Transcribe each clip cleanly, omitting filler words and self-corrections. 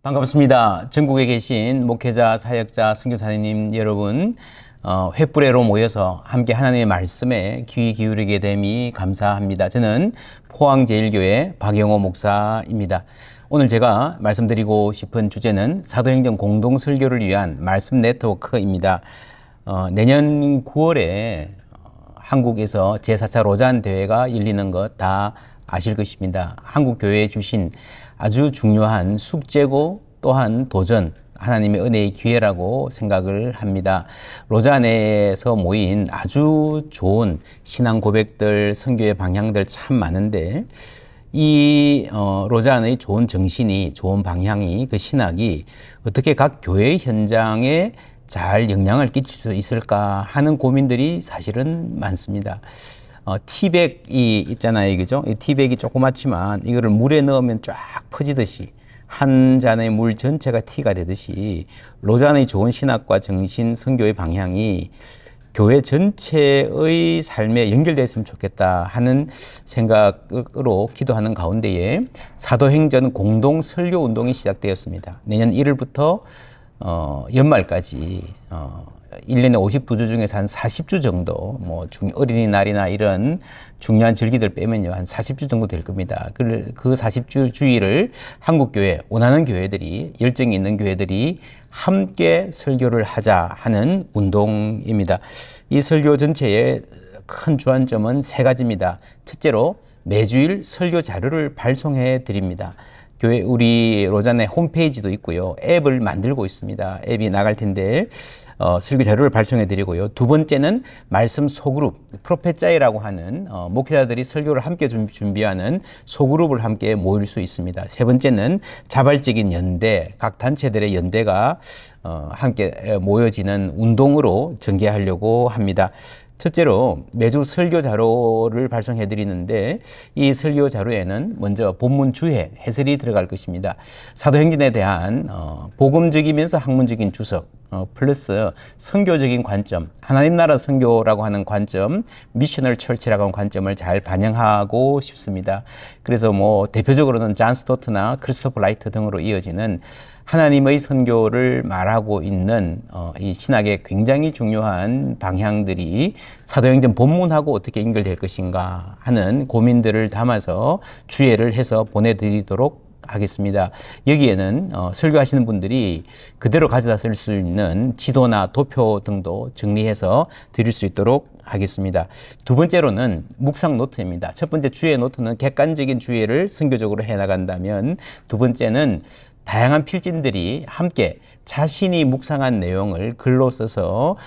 반갑습니다. 전국에 계신 목회자, 사역자, 선교사님 여러분, 횃불에로 모여서 함께 하나님의 말씀에 귀 기울이게 됨이 감사합니다. 저는 포항제일교회 박영호 목사입니다. 오늘 제가 말씀드리고 싶은 주제는 사도행전 공동설교를 위한 말씀 네트워크입니다. 내년 9월에 한국에서 제4차 로잔 대회가 열리는 것 다 아실 것입니다. 한국 교회에 주신 아주 중요한 숙제고 또한 도전, 하나님의 은혜의 기회라고 생각을 합니다. 로잔에서 모인 아주 좋은 신앙 고백들, 선교의 방향들 참 많은데 이 로잔의 좋은 정신이, 좋은 방향이, 그 신학이 어떻게 각 교회 현장에 잘 영향을 끼칠 수 있을까 하는 고민들이 사실은 많습니다. 티백이 있잖아요, 그죠? 이 티백이 조그맣지만 이거를 물에 넣으면 쫙 퍼지듯이 한 잔의 물 전체가 티가 되듯이 로잔의 좋은 신학과 정신, 선교의 방향이 교회 전체의 삶에 연결됐으면 좋겠다 하는 생각으로 기도하는 가운데에 사도행전 공동 설교 운동이 시작되었습니다. 내년 1월부터 연말까지 1년에 52주 중에서 한 40주 정도, 어린이날이나 이런 중요한 절기들 빼면요, 한 40주 정도 될 겁니다. 그 40주 주일을 한국교회, 원하는 교회들이, 열정이 있는 교회들이 함께 설교를 하자 하는 운동입니다. 이 설교 전체의 큰 주안점은 세 가지입니다. 첫째로 매주일 설교 자료를 발송해 드립니다. 교회 우리 로잔의 홈페이지도 있고요. 앱을 만들고 있습니다. 앱이 나갈 텐데 설교 자료를 발송해 드리고요. 두 번째는 말씀 소그룹, 프로페자이라고 하는 목회자들이 설교를 함께 준비하는 소그룹을 함께 모일 수 있습니다. 세 번째는 자발적인 연대, 각 단체들의 연대가 함께 모여지는 운동으로 전개하려고 합니다. 첫째로 매주 설교 자료를 발송해 드리는데 이 설교 자료에는 먼저 본문 주해 해설이 들어갈 것입니다. 사도행전에 대한 복음적이면서 학문적인 주석 플러스 선교적인 관점, 하나님 나라 선교라고 하는 관점, 미셔널 철치라고 하는 관점을 잘 반영하고 싶습니다. 그래서 대표적으로는 존 스토트나 크리스토퍼 라이트 등으로 이어지는 하나님의 선교를 말하고 있는 이 신학의 굉장히 중요한 방향들이 사도행전 본문하고 어떻게 연결될 것인가 하는 고민들을 담아서 주예를 해서 보내드리도록 하겠습니다. 여기에는 설교하시는 분들이 그대로 가져다 쓸 수 있는 지도나 도표 등도 정리해서 드릴 수 있도록 하겠습니다. 두 번째로는 묵상 노트입니다. 첫 번째 주예 노트는 객관적인 주예를 선교적으로 해나간다면, 두 번째는 다양한 필진들이 함께 자신이 묵상한 내용을 글로 써서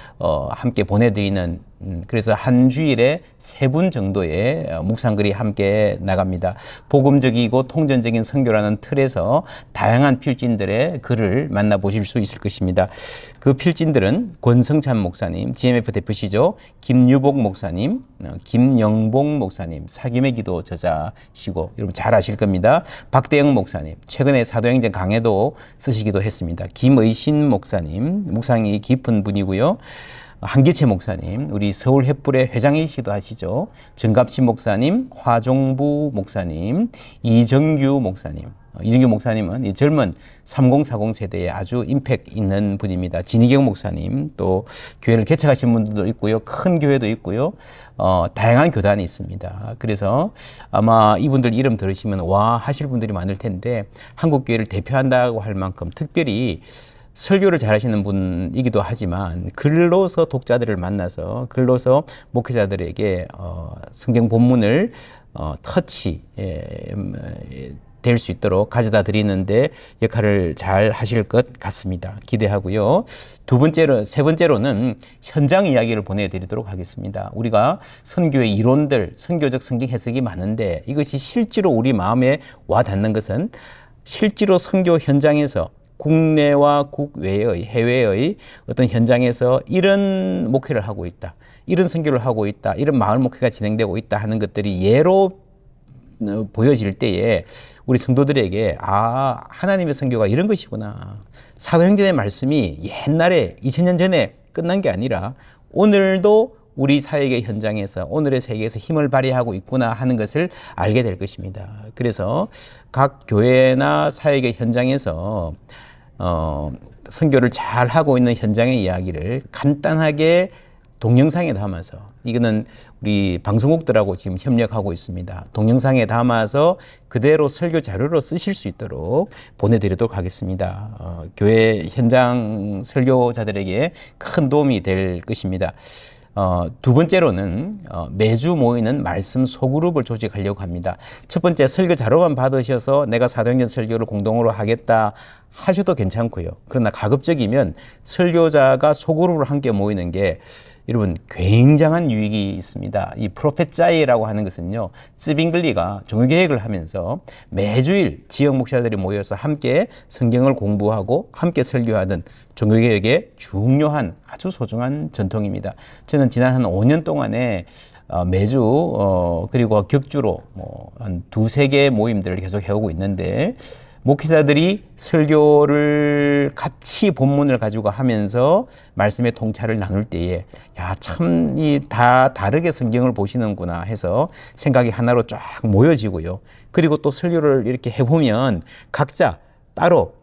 함께 보내드리는, 그래서 한 주일에 3분 정도의 묵상글이 함께 나갑니다. 복음적이고 통전적인 선교라는 틀에서 다양한 필진들의 글을 만나보실 수 있을 것입니다. 그 필진들은 권성찬 목사님, GMF 대표시죠. 김유복 목사님, 김영봉 목사님, 사김의 기도 저자시고 여러분 잘 아실 겁니다. 박대영 목사님, 최근에 사도행전 강해도 쓰시기도 했습니다. 김의신 목사님, 묵상이 깊은 분이고요. 한기채 목사님, 우리 서울 횃불의 회장이시기도 하시죠. 정갑신 목사님, 화종부 목사님, 이정규 목사님. 이정규 목사님은 이 젊은 3040 세대에 아주 임팩트 있는 분입니다. 진희경 목사님, 또 교회를 개척하신 분들도 있고요. 큰 교회도 있고요. 다양한 교단이 있습니다. 그래서 아마 이분들 이름 들으시면 와 하실 분들이 많을 텐데, 한국 교회를 대표한다고 할 만큼 특별히 설교를 잘하시는 분이기도 하지만 글로서 독자들을 만나서 글로서 목회자들에게 성경 본문을 터치 될 수 있도록 가져다 드리는데 역할을 잘 하실 것 같습니다. 기대하고요. 세 번째로는 현장 이야기를 보내드리도록 하겠습니다. 우리가 선교의 이론들, 선교적 성경 해석이 많은데 이것이 실제로 우리 마음에 와 닿는 것은 실제로 선교 현장에서 국내와 국외의, 해외의 어떤 현장에서 이런 목회를 하고 있다, 이런 선교를 하고 있다, 이런 마을 목회가 진행되고 있다 하는 것들이 예로 보여질 때에 우리 성도들에게 하나님의 선교가 이런 것이구나. 사도행전의 말씀이 옛날에 2000년 전에 끝난 게 아니라 오늘도 우리 사역의 현장에서 오늘의 세계에서 힘을 발휘하고 있구나 하는 것을 알게 될 것입니다. 그래서 각 교회나 사역의 현장에서 선교를 잘 하고 있는 현장의 이야기를 간단하게 동영상에 담아서, 이거는 우리 방송국들하고 지금 협력하고 있습니다. 동영상에 담아서 그대로 설교 자료로 쓰실 수 있도록 보내드리도록 하겠습니다. 교회 현장 설교자들에게 큰 도움이 될 것입니다. 두 번째로는 매주 모이는 말씀 소그룹을 조직하려고 합니다. 첫 번째, 설교 자료만 받으셔서 내가 사도행전 설교를 공동으로 하겠다 하셔도 괜찮고요. 그러나 가급적이면 설교자가 소그룹으로 함께 모이는 게 여러분 굉장한 유익이 있습니다. 이 프로페짜이라고 하는 것은요, 쯔빙글리가 종교개혁을 하면서 매주일 지역 목사들이 모여서 함께 성경을 공부하고 함께 설교하던 종교개혁의 중요한 아주 소중한 전통입니다. 저는 지난 한 5년 동안에 매주 그리고 격주로 한 두세 개의 모임들을 계속 해오고 있는데, 목회자들이 설교를 같이 본문을 가지고 하면서 말씀의 통찰을 나눌 때에 야, 참 이 다 다르게 성경을 보시는구나 해서 생각이 하나로 쫙 모여지고요. 그리고 또 설교를 이렇게 해보면 각자 따로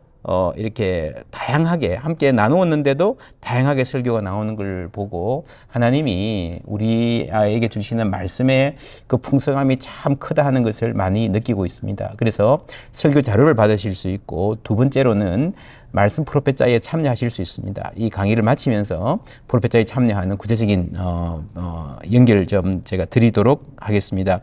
이렇게 다양하게 함께 나누었는데도 다양하게 설교가 나오는 걸 보고 하나님이 우리에게 주시는 말씀의 그 풍성함이 참 크다 하는 것을 많이 느끼고 있습니다. 그래서 설교 자료를 받으실 수 있고, 두 번째로는 말씀 프로페짜이에 참여하실 수 있습니다. 이 강의를 마치면서 프로페짜이에 참여하는 구체적인 연결 좀 제가 드리도록 하겠습니다.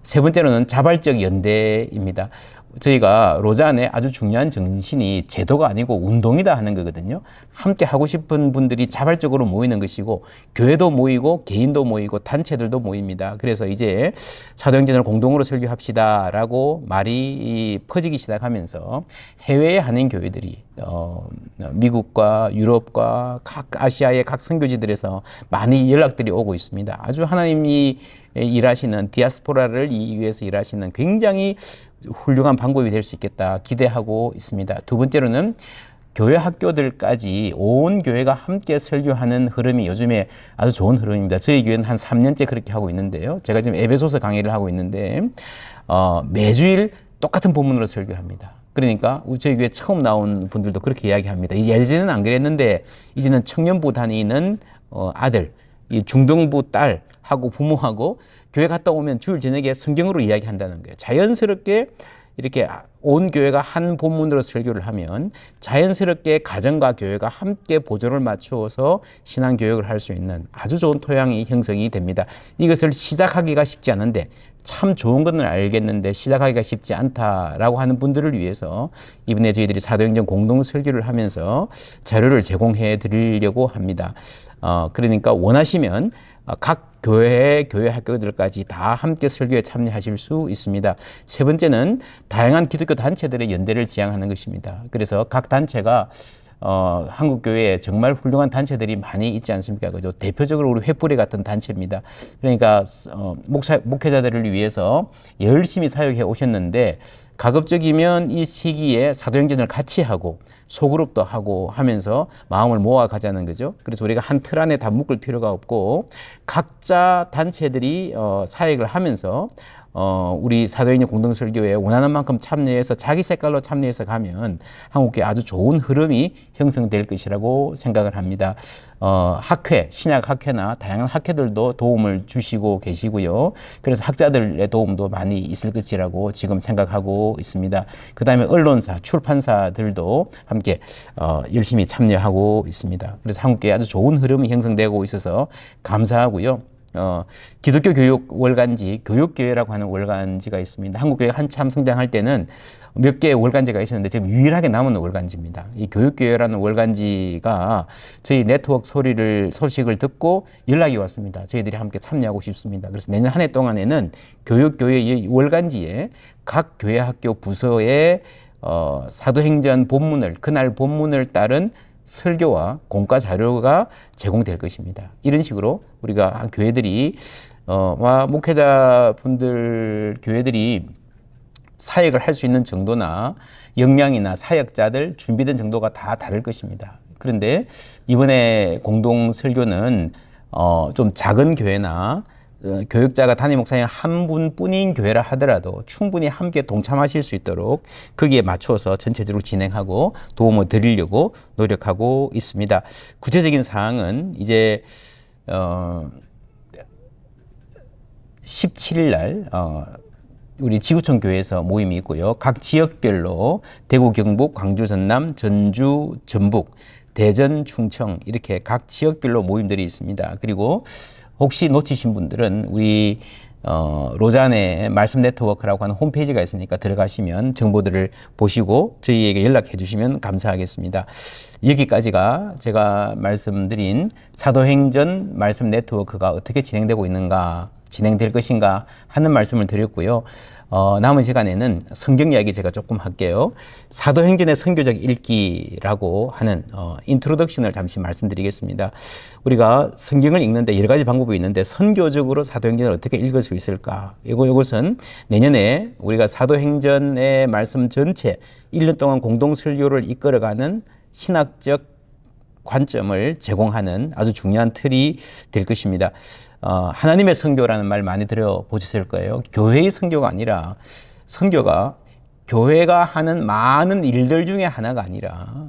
세 번째로는 자발적 연대입니다. 저희가 로잔의 아주 중요한 정신이 제도가 아니고 운동이다 하는 거거든요. 함께 하고 싶은 분들이 자발적으로 모이는 것이고, 교회도 모이고 개인도 모이고 단체들도 모입니다. 그래서 이제 사도행전을 공동으로 설교합시다 라고 말이 퍼지기 시작하면서 해외에 한인 교회들이 미국과 유럽과 각 아시아의 각 선교지들에서 많이 연락들이 오고 있습니다. 아주 하나님이 일하시는, 디아스포라를 위해서 일하시는 굉장히 훌륭한 방법이 될 수 있겠다 기대하고 있습니다. 두 번째로는 교회 학교들까지 온 교회가 함께 설교하는 흐름이 요즘에 아주 좋은 흐름입니다. 저희 교회는 한 3년째 그렇게 하고 있는데요. 제가 지금 에베소서 강의를 하고 있는데 매주일 똑같은 본문으로 설교합니다. 그러니까 저희 교회 처음 나온 분들도 그렇게 이야기합니다. 예전에는 안 그랬는데 이제는 청년부 다니는 아들, 이 중등부 딸하고 부모하고 교회 갔다 오면 주일 저녁에 성경으로 이야기한다는 거예요. 자연스럽게 이렇게 온 교회가 한 본문으로 설교를 하면 자연스럽게 가정과 교회가 함께 보조를 맞추어서 신앙교육을 할 수 있는 아주 좋은 토양이 형성이 됩니다. 이것을 시작하기가 쉽지 않은데, 참 좋은 것은 알겠는데 시작하기가 쉽지 않다라고 하는 분들을 위해서 이번에 저희들이 사도행전 공동 설교를 하면서 자료를 제공해 드리려고 합니다. 그러니까 원하시면 각 교회 학교들까지 다 함께 설교에 참여하실 수 있습니다. 세 번째는 다양한 기독교 단체들의 연대를 지향하는 것입니다. 그래서 각 단체가 한국 교회에 정말 훌륭한 단체들이 많이 있지 않습니까? 그죠? 대표적으로 우리 횃불이 같은 단체입니다. 그러니까 목회자들을 위해서 열심히 사역해 오셨는데, 가급적이면 이 시기에 사도행전을 같이 하고 소그룹도 하고 하면서 마음을 모아 가자는 거죠. 그래서 우리가 한 틀 안에 다 묶을 필요가 없고 각자 단체들이 사역을 하면서 우리 사도행전 공동설교에 원하는 만큼 참여해서 자기 색깔로 참여해서 가면 한국교회 아주 좋은 흐름이 형성될 것이라고 생각을 합니다. 학회, 신약 학회나 다양한 학회들도 도움을 주시고 계시고요. 그래서 학자들의 도움도 많이 있을 것이라고 지금 생각하고 있습니다. 그 다음에 언론사, 출판사들도 함께 열심히 참여하고 있습니다. 그래서 한국교회 아주 좋은 흐름이 형성되고 있어서 감사하고요. 기독교 교육 월간지, 교육교회라고 하는 월간지가 있습니다. 한국교회가 한참 성장할 때는 몇 개의 월간지가 있었는데 지금 유일하게 남은 월간지입니다. 이 교육교회라는 월간지가 저희 네트워크 소식을 듣고 연락이 왔습니다. 저희들이 함께 참여하고 싶습니다. 그래서 내년 한 해 동안에는 교육교회 월간지에 각 교회 학교 부서에 사도행전 본문을, 그날 본문을 따른 설교와 공과 자료가 제공될 것입니다. 이런 식으로 우리가 교회들이 목회자분들 교회들이 사역을 할 수 있는 정도나 역량이나 사역자들 준비된 정도가 다 다를 것입니다. 그런데 이번에 공동 설교는 좀 작은 교회나 교육자가 담임 목사님 한 분뿐인 교회라 하더라도 충분히 함께 동참하실 수 있도록 거기에 맞춰서 전체적으로 진행하고 도움을 드리려고 노력하고 있습니다. 구체적인 사항은 이제 17일 날 우리 지구촌 교회에서 모임이 있고요. 각 지역별로 대구, 경북, 광주, 전남, 전주, 전북, 대전, 충청 이렇게 각 지역별로 모임들이 있습니다. 그리고 혹시 놓치신 분들은 우리 로잔의 말씀 네트워크라고 하는 홈페이지가 있으니까 들어가시면 정보들을 보시고 저희에게 연락해 주시면 감사하겠습니다. 여기까지가 제가 말씀드린 사도행전 말씀 네트워크가 어떻게 진행되고 있는가, 진행될 것인가 하는 말씀을 드렸고요. 남은 시간에는 성경 이야기 제가 조금 할게요. 사도행전의 선교적 읽기라고 하는 인트로덕션을 잠시 말씀드리겠습니다. 우리가 성경을 읽는데 여러 가지 방법이 있는데 선교적으로 사도행전을 어떻게 읽을 수 있을까? 이것은 내년에 우리가 사도행전의 말씀 전체 1년 동안 공동 설교를 이끌어가는 신학적 관점을 제공하는 아주 중요한 틀이 될 것입니다. 하나님의 선교라는 말 많이 들어보셨을 거예요. 교회의 선교가 아니라 선교가 교회가 하는 많은 일들 중에 하나가 아니라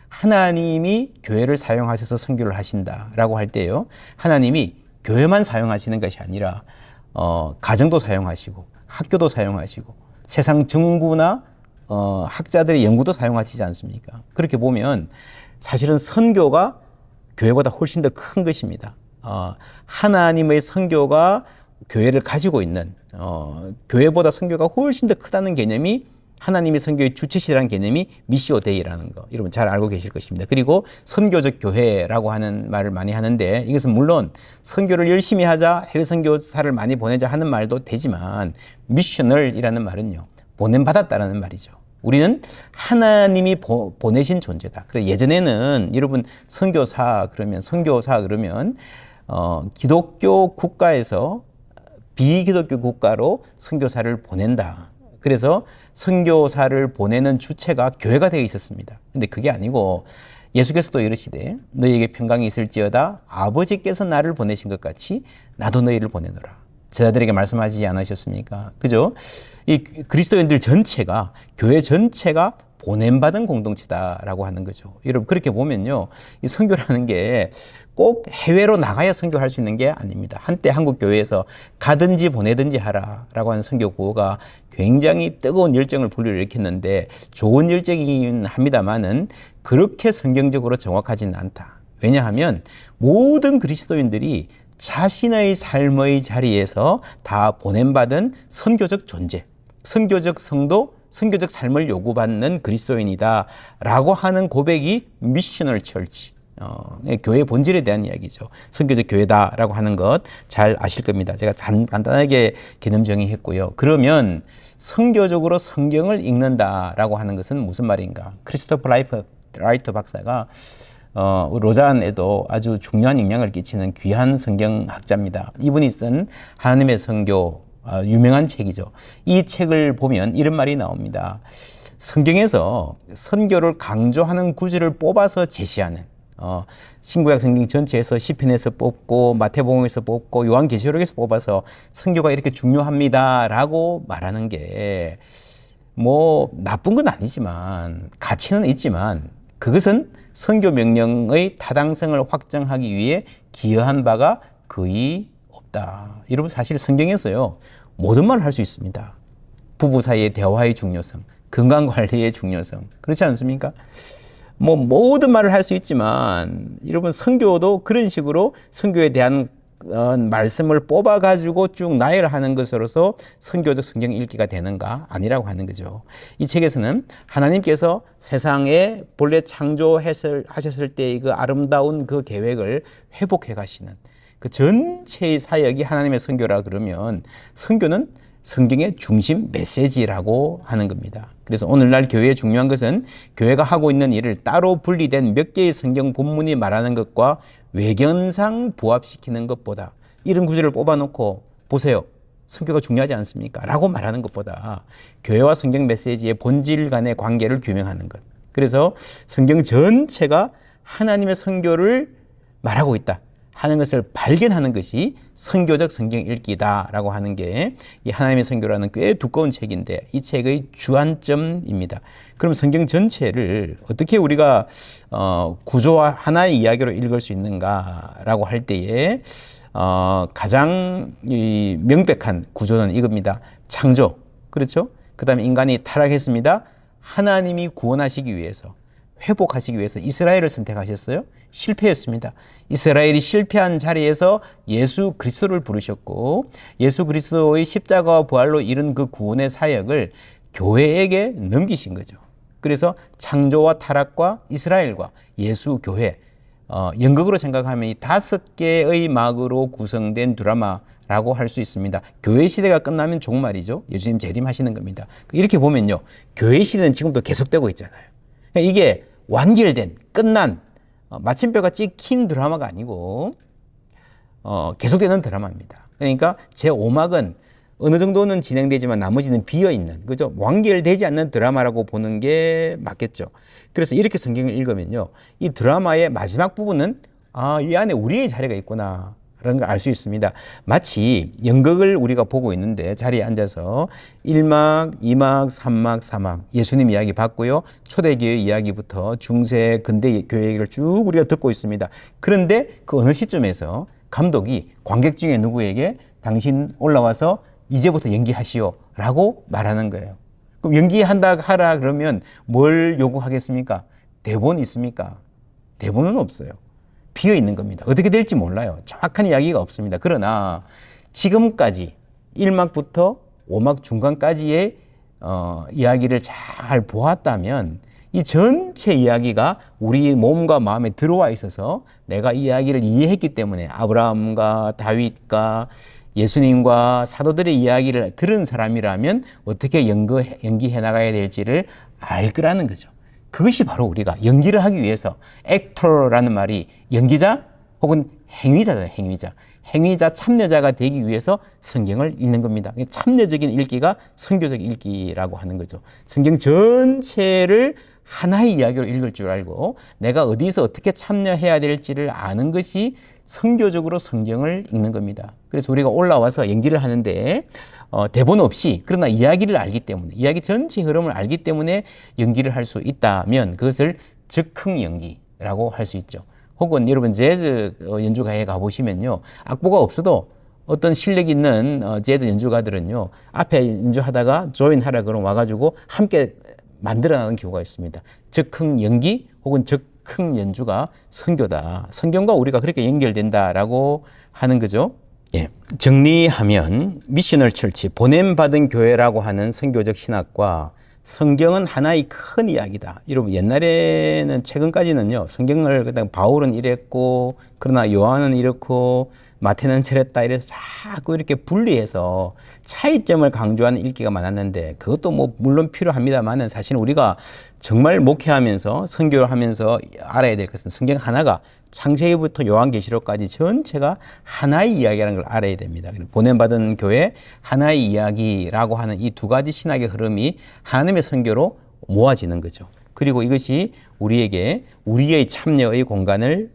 하나님이 교회를 사용하셔서 선교를 하신다라고 할 때요. 하나님이 교회만 사용하시는 것이 아니라 가정도 사용하시고 학교도 사용하시고 세상 정부나 학자들의 연구도 사용하시지 않습니까? 그렇게 보면 사실은 선교가 교회보다 훨씬 더 큰 것입니다. 하나님의 선교가 교회를 가지고 있는 교회보다 선교가 훨씬 더 크다는 개념이 하나님의 선교의 주체시라는 개념이 미시오 데이라는 거 여러분 잘 알고 계실 것입니다. 그리고 선교적 교회라고 하는 말을 많이 하는데 이것은 물론 선교를 열심히 하자 해외 선교사를 많이 보내자 하는 말도 되지만 미셔널이라는 말은요 보냄받았다라는 말이죠. 우리는 하나님이 보내신 존재다. 그래 예전에는 여러분 선교사 그러면 기독교 국가에서 비기독교 국가로 선교사를 보낸다. 그래서 선교사를 보내는 주체가 교회가 되어 있었습니다. 근데 그게 아니고 예수께서도 이르시되 너희에게 평강이 있을지어다 아버지께서 나를 보내신 것 같이 나도 너희를 보내노라. 제자들에게 말씀하지 않으셨습니까? 그죠? 이 그리스도인들 전체가 교회 전체가 보냄받은 공동체다라고 하는 거죠. 여러분 그렇게 보면요, 이 선교라는 게 꼭 해외로 나가야 선교할 수 있는 게 아닙니다. 한때 한국 교회에서 가든지 보내든지 하라라고 하는 선교 구호가 굉장히 뜨거운 열정을 불러일으켰는데 좋은 열정이긴 합니다만은 그렇게 성경적으로 정확하지는 않다. 왜냐하면 모든 그리스도인들이 자신의 삶의 자리에서 다 보냄받은 선교적 존재, 선교적 성도, 선교적 삶을 요구받는 그리스도인이다 라고 하는 고백이 미셔널 처치, 교회의 본질에 대한 이야기죠. 선교적 교회다라고 하는 것 잘 아실 겁니다. 제가 간단하게 개념 정의했고요. 그러면 선교적으로 성경을 읽는다라고 하는 것은 무슨 말인가? 크리스토퍼 라이터 박사가 로잔에도 아주 중요한 영향을 끼치는 귀한 성경학자입니다. 이분이 쓴 하나님의 선교, 유명한 책이죠. 이 책을 보면 이런 말이 나옵니다. 성경에서 선교를 강조하는 구절을 뽑아서 제시하는 신구약 성경 전체에서 시편에서 뽑고 마태복음에서 뽑고 요한계시록에서 뽑아서 선교가 이렇게 중요합니다라고 말하는 게 뭐 나쁜 건 아니지만 가치는 있지만 그것은 선교 명령의 타당성을 확정하기 위해 기여한 바가 거의 없다. 여러분 사실 성경에서요 모든 말을 할 수 있습니다. 부부 사이의 대화의 중요성, 건강관리의 중요성, 그렇지 않습니까? 뭐 모든 말을 할 수 있지만 여러분 선교도 그런 식으로 선교에 대한 말씀을 뽑아가지고 쭉 나열하는 것으로서 선교적 성경 읽기가 되는가? 아니라고 하는 거죠. 이 책에서는 하나님께서 세상에 본래 창조하셨을 때의 그 아름다운 그 계획을 회복해 가시는 그 전체의 사역이 하나님의 선교라 그러면 선교는 성경의 중심 메시지라고 하는 겁니다. 그래서 오늘날 교회의 중요한 것은 교회가 하고 있는 일을 따로 분리된 몇 개의 성경 본문이 말하는 것과 외견상 부합시키는 것보다 이런 구절을 뽑아놓고 보세요. 선교가 중요하지 않습니까? 라고 말하는 것보다 교회와 성경 메시지의 본질 간의 관계를 규명하는 것. 그래서 성경 전체가 하나님의 선교를 말하고 있다. 하는 것을 발견하는 것이 선교적 성경 읽기다라고 하는 게 이 하나님의 선교라는 꽤 두꺼운 책인데 이 책의 주안점입니다. 그럼 성경 전체를 어떻게 우리가 구조와 하나의 이야기로 읽을 수 있는가라고 할 때에 가장 명백한 구조는 이겁니다. 창조, 그렇죠? 그 다음에 인간이 타락했습니다. 하나님이 구원하시기 위해서, 회복하시기 위해서 이스라엘을 선택하셨어요. 실패했습니다. 이스라엘이 실패한 자리에서 예수 그리스도를 부르셨고 예수 그리스도의 십자가와 부활로 이룬 그 구원의 사역을 교회에게 넘기신 거죠. 그래서 창조와 타락과 이스라엘과 예수 교회, 연극으로 생각하면 이 5개의 막으로 구성된 드라마라고 할 수 있습니다. 교회 시대가 끝나면 종말이죠. 예수님 재림하시는 겁니다. 이렇게 보면요, 교회 시대는 지금도 계속되고 있잖아요. 이게 완결된, 끝난, 마침표가 찍힌 드라마가 아니고 계속되는 드라마입니다. 그러니까 제5막은 어느 정도는 진행되지만 나머지는 비어있는, 그죠? 완결되지 않는 드라마라고 보는 게 맞겠죠. 그래서 이렇게 성경을 읽으면요, 이 드라마의 마지막 부분은 이 안에 우리의 자리가 있구나 라는 걸 알 수 있습니다. 마치 연극을 우리가 보고 있는데 자리에 앉아서 1막, 2막, 3막, 4막 예수님 이야기 봤고요. 초대교회 이야기부터 중세, 근대 교회 얘기를 쭉 우리가 듣고 있습니다. 그런데 그 어느 시점에서 감독이 관객 중에 누구에게 당신 올라와서 이제부터 연기하시오 라고 말하는 거예요. 그럼 연기한다 하라 그러면 뭘 요구하겠습니까? 대본 있습니까? 대본은 없어요. 비어 있는 겁니다. 어떻게 될지 몰라요. 정확한 이야기가 없습니다. 그러나 지금까지 1막부터 5막 중간까지의 이야기를 잘 보았다면 이 전체 이야기가 우리 몸과 마음에 들어와 있어서 내가 이 이야기를 이해했기 때문에 아브라함과 다윗과 예수님과 사도들의 이야기를 들은 사람이라면 어떻게 연기해 나가야 될지를 알 거라는 거죠. 그것이 바로 우리가 연기를 하기 위해서, 액터라는 말이 연기자 혹은 행위자잖아요. 행위자, 참여자가 되기 위해서 성경을 읽는 겁니다. 참여적인 읽기가 선교적 읽기라고 하는 거죠. 성경 전체를 하나의 이야기로 읽을 줄 알고 내가 어디서 어떻게 참여해야 될지를 아는 것이 선교적으로 성경을 읽는 겁니다. 그래서 우리가 올라와서 연기를 하는데 대본 없이, 그러나 이야기를 알기 때문에, 이야기 전체 흐름을 알기 때문에 연기를 할 수 있다면 그것을 즉흥 연기라고 할 수 있죠. 혹은 여러분 재즈 연주가에 가보시면요, 악보가 없어도 어떤 실력 있는 재즈 연주가들은요, 앞에 연주하다가 조인하라 그러면 와가지고 함께 만들어나가는 경우가 있습니다. 즉흥 연기 혹은 즉흥 연주가 선교다. 성경과 우리가 그렇게 연결된다라고 하는 거죠. 예, 정리하면 미셔널 철치, 보냄받은 교회라고 하는 선교적 신학과 성경은 하나의 큰 이야기다. 여러분 옛날에는 최근까지는요, 성경을 그냥 바울은 이랬고 그러나 요한은 이렇고 마태는 저랬다 이래서 자꾸 이렇게 분리해서 차이점을 강조하는 읽기가 많았는데 그것도 뭐 물론 필요합니다만은 사실 우리가 정말 목회하면서 선교를 하면서 알아야 될 것은 성경 하나가 창세기부터 요한계시록까지 전체가 하나의 이야기라는 걸 알아야 됩니다. 보냄받은 교회 하나의 이야기라고 하는 이 두 가지 신학의 흐름이 하나님의 선교로 모아지는 거죠. 그리고 이것이 우리에게 우리의 참여의 공간을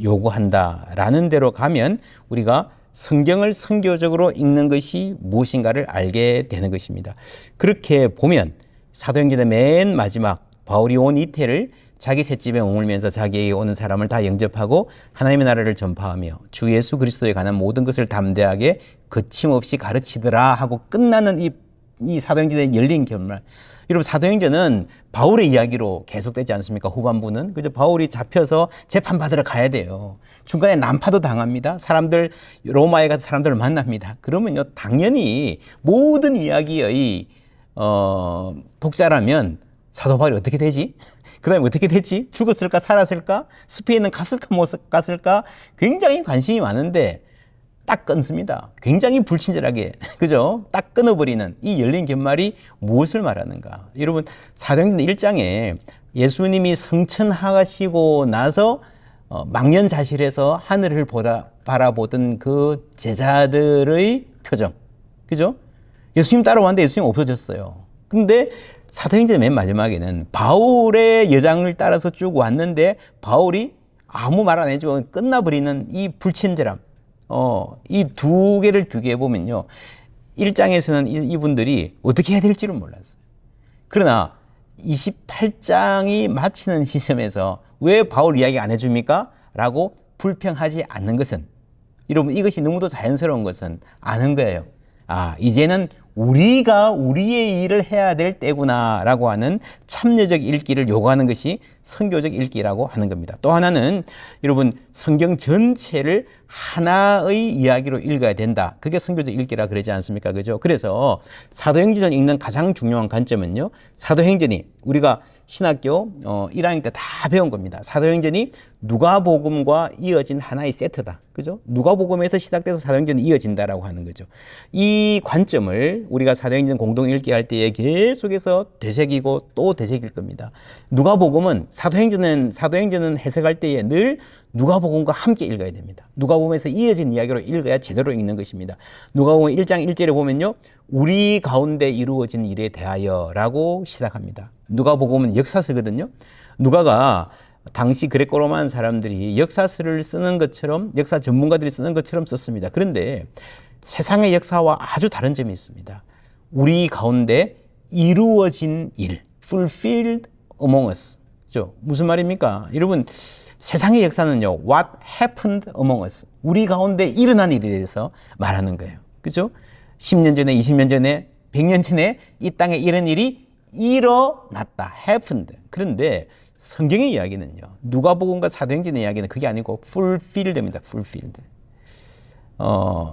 요구한다라는 대로 가면 우리가 성경을 선교적으로 읽는 것이 무엇인가를 알게 되는 것입니다. 그렇게 보면 사도행전의 맨 마지막 바울이 온 이태를 자기 셋집에 머물면서 자기에게 오는 사람을 다 영접하고 하나님의 나라를 전파하며 주 예수 그리스도에 관한 모든 것을 담대하게 거침없이 가르치더라 하고 끝나는 이 사도행전의 열린 결말. 여러분 사도행전은 바울의 이야기로 계속되지 않습니까? 후반부는. 그죠? 바울이 잡혀서 재판받으러 가야 돼요. 중간에 난파도 당합니다. 사람들, 로마에 가서 사람들을 만납니다. 그러면요, 당연히 모든 이야기의 독자라면 사도 바울이 어떻게 되지? 그 다음에 어떻게 됐지? 죽었을까? 살았을까? 스페인은 갔을까? 못 갔을까? 굉장히 관심이 많은데 딱 끊습니다. 굉장히 불친절하게, 그죠? 딱 끊어버리는 이 열린 결말이 무엇을 말하는가? 여러분, 사도행전 1장에 예수님이 성천하시고 나서 망연자실해서 하늘을 바라보던 그 제자들의 표정, 그죠? 예수님 따라왔는데 예수님 없어졌어요. 근데 사도행전 맨 마지막에는 바울의 여장을 따라서 쭉 왔는데 바울이 아무 말 안 해주고 끝나버리는 이 불친절함. 이 두 개를 비교해 보면요. 1장에서는 이분들이 어떻게 해야 될지를 몰랐어요. 그러나 28장이 마치는 시점에서 왜 바울 이야기 안 해줍니까? 라고 불평하지 않는 것은, 여러분 이것이 너무도 자연스러운 것은 아는 거예요. 아, 이제는 우리가 우리의 일을 해야 될 때구나 라고 하는 참여적 읽기를 요구하는 것이 선교적 읽기라고 하는 겁니다. 또 하나는 여러분 성경 전체를 하나의 이야기로 읽어야 된다. 그게 선교적 읽기라 그러지 않습니까? 그죠? 그래서 사도행전을 읽는 가장 중요한 관점은요. 사도행전이 우리가 신학교 1학년 때 다 배운 겁니다. 사도행전이 누가복음과 이어진 하나의 세트다. 그죠? 누가복음에서 시작돼서 사도행전이 이어진다라고 하는 거죠. 이 관점을 우리가 사도행전 공동 읽기할 때에 계속해서 되새기고 또 되새길 겁니다. 누가복음은 사도행전은 해석할 때에 늘 누가복음과 함께 읽어야 됩니다. 누가복음에서 이어진 이야기로 읽어야 제대로 읽는 것입니다. 누가복음 1장 1절에 보면요. 우리 가운데 이루어진 일에 대하여 라고 시작합니다. 누가복음은 역사서거든요. 누가가 당시 그레코로만 사람들이 역사서를 쓰는 것처럼, 역사 전문가들이 쓰는 것처럼 썼습니다. 그런데 세상의 역사와 아주 다른 점이 있습니다. 우리 가운데 이루어진 일, fulfilled among us. 그죠? 무슨 말입니까? 여러분, 세상의 역사는요, what happened among us. 우리 가운데 일어난 일에 대해서 말하는 거예요. 그죠? 10년 전에, 20년 전에, 100년 전에 이 땅에 이런 일이 일어났다. happened. 그런데 성경의 이야기는요, 누가복음과 사도행전의 이야기는 그게 아니고 fulfilled입니다. fulfilled.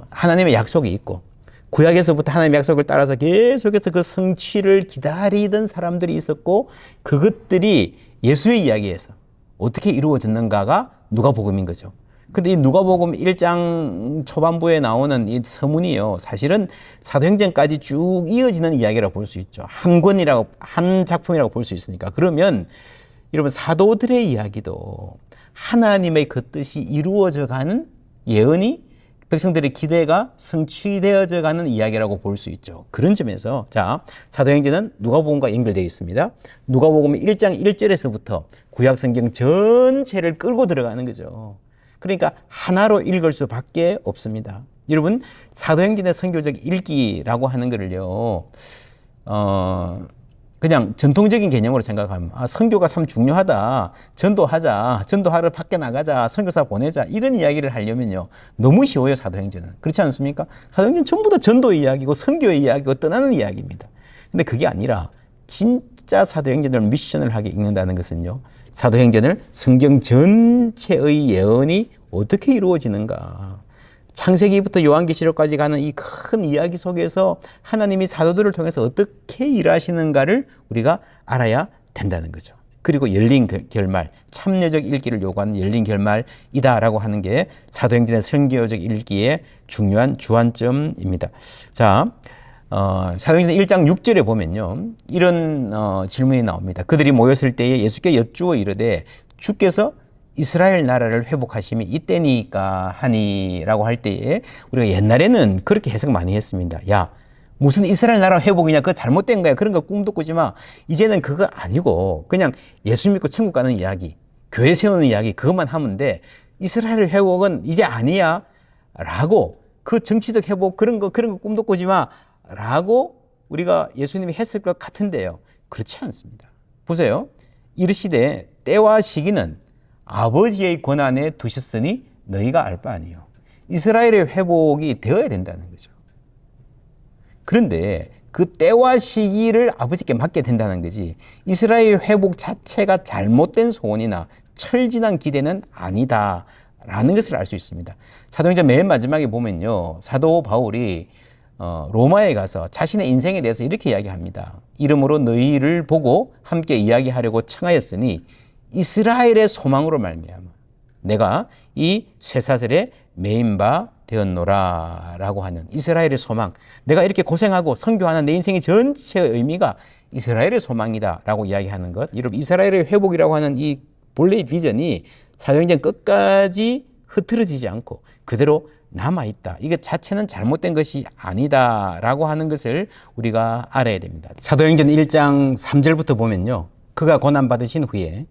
하나님의 약속이 있고 구약에서부터 하나님의 약속을 따라서 계속해서 그 성취를 기다리던 사람들이 있었고 그것들이 예수의 이야기에서 어떻게 이루어졌는가가 누가복음인 거죠. 근데 이 누가복음 1장 초반부에 나오는 이 서문이요, 사실은 사도행전까지 쭉 이어지는 이야기라고 볼 수 있죠. 한 작품이라고 볼 수 있으니까. 그러면 여러분 사도들의 이야기도 하나님의 그 뜻이 이루어져 가는 예언이 백성들의 기대가 성취되어져 가는 이야기라고 볼 수 있죠. 그런 점에서 자, 사도행전은 누가복음과 연결되어 있습니다. 누가복음 1장 1절에서부터 구약성경 전체를 끌고 들어가는 거죠. 그러니까 하나로 읽을 수밖에 없습니다. 여러분 사도행전의 선교적 읽기라고 하는 거를요, 그냥 전통적인 개념으로 생각하면 선교가 참 중요하다, 전도하자, 전도하러 밖에 나가자, 선교사 보내자, 이런 이야기를 하려면요 너무 쉬워요. 사도행전은 그렇지 않습니까? 사도행전 전부 다 전도 이야기고 선교의 이야기고 떠나는 이야기입니다. 근데 그게 아니라 진짜 사도행전을 미션을 하게 읽는다는 것은요, 사도행전을 성경 전체의 예언이 어떻게 이루어지는가, 창세기부터 요한계시록까지 가는 이 큰 이야기 속에서 하나님이 사도들을 통해서 어떻게 일하시는가를 우리가 알아야 된다는 거죠. 그리고 열린 결말, 참여적 읽기를 요구하는 열린 결말이다라고 하는 게 사도행전의 선교적 읽기의 중요한 주안점입니다. 자, 사도행전 1장 6절에 보면요, 이런 질문이 나옵니다. 그들이 모였을 때에 예수께 여쭈어 이르되 주께서 이스라엘 나라를 회복하심이 이때니까 하니라고 할 때에 우리가 옛날에는 그렇게 해석 많이 했습니다. 야, 무슨 이스라엘 나라 회복이냐, 그거 잘못된 거야, 그런 거 꿈도 꾸지 마. 이제는 그거 아니고 그냥 예수 믿고 천국 가는 이야기, 교회 세우는 이야기, 그것만 하면 돼. 이스라엘 회복은 이제 아니야 라고, 그 정치적 회복 그런 거 꿈도 꾸지 마 라고 우리가 예수님이 했을 것 같은데요, 그렇지 않습니다. 보세요. 이르시되 때와 시기는 아버지의 권한에 두셨으니 너희가 알 바 아니요. 이스라엘의 회복이 되어야 된다는 거죠. 그런데 그 때와 시기를 아버지께 맡게 된다는 거지, 이스라엘 회복 자체가 잘못된 소원이나 철진한 기대는 아니다라는 것을 알 수 있습니다. 사도행전 맨 마지막에 보면요, 사도 바울이 로마에 가서 자신의 인생에 대해서 이렇게 이야기합니다. 이름으로 너희를 보고 함께 이야기하려고 청하였으니 이스라엘의 소망으로 말미암아 내가 이 쇠사슬에 매인 바 되었노라 라고 하는 이스라엘의 소망, 내가 이렇게 고생하고 선교하는 내 인생의 전체의 의미가 이스라엘의 소망이다 라고 이야기하는 것, 여러분 이스라엘의 회복이라고 하는 이 본래의 비전이 사도행전 끝까지 흐트러지지 않고 그대로 남아있다, 이것 자체는 잘못된 것이 아니다 라고 하는 것을 우리가 알아야 됩니다. 사도행전 1장 3절부터 보면요, 그가 고난받으신 후에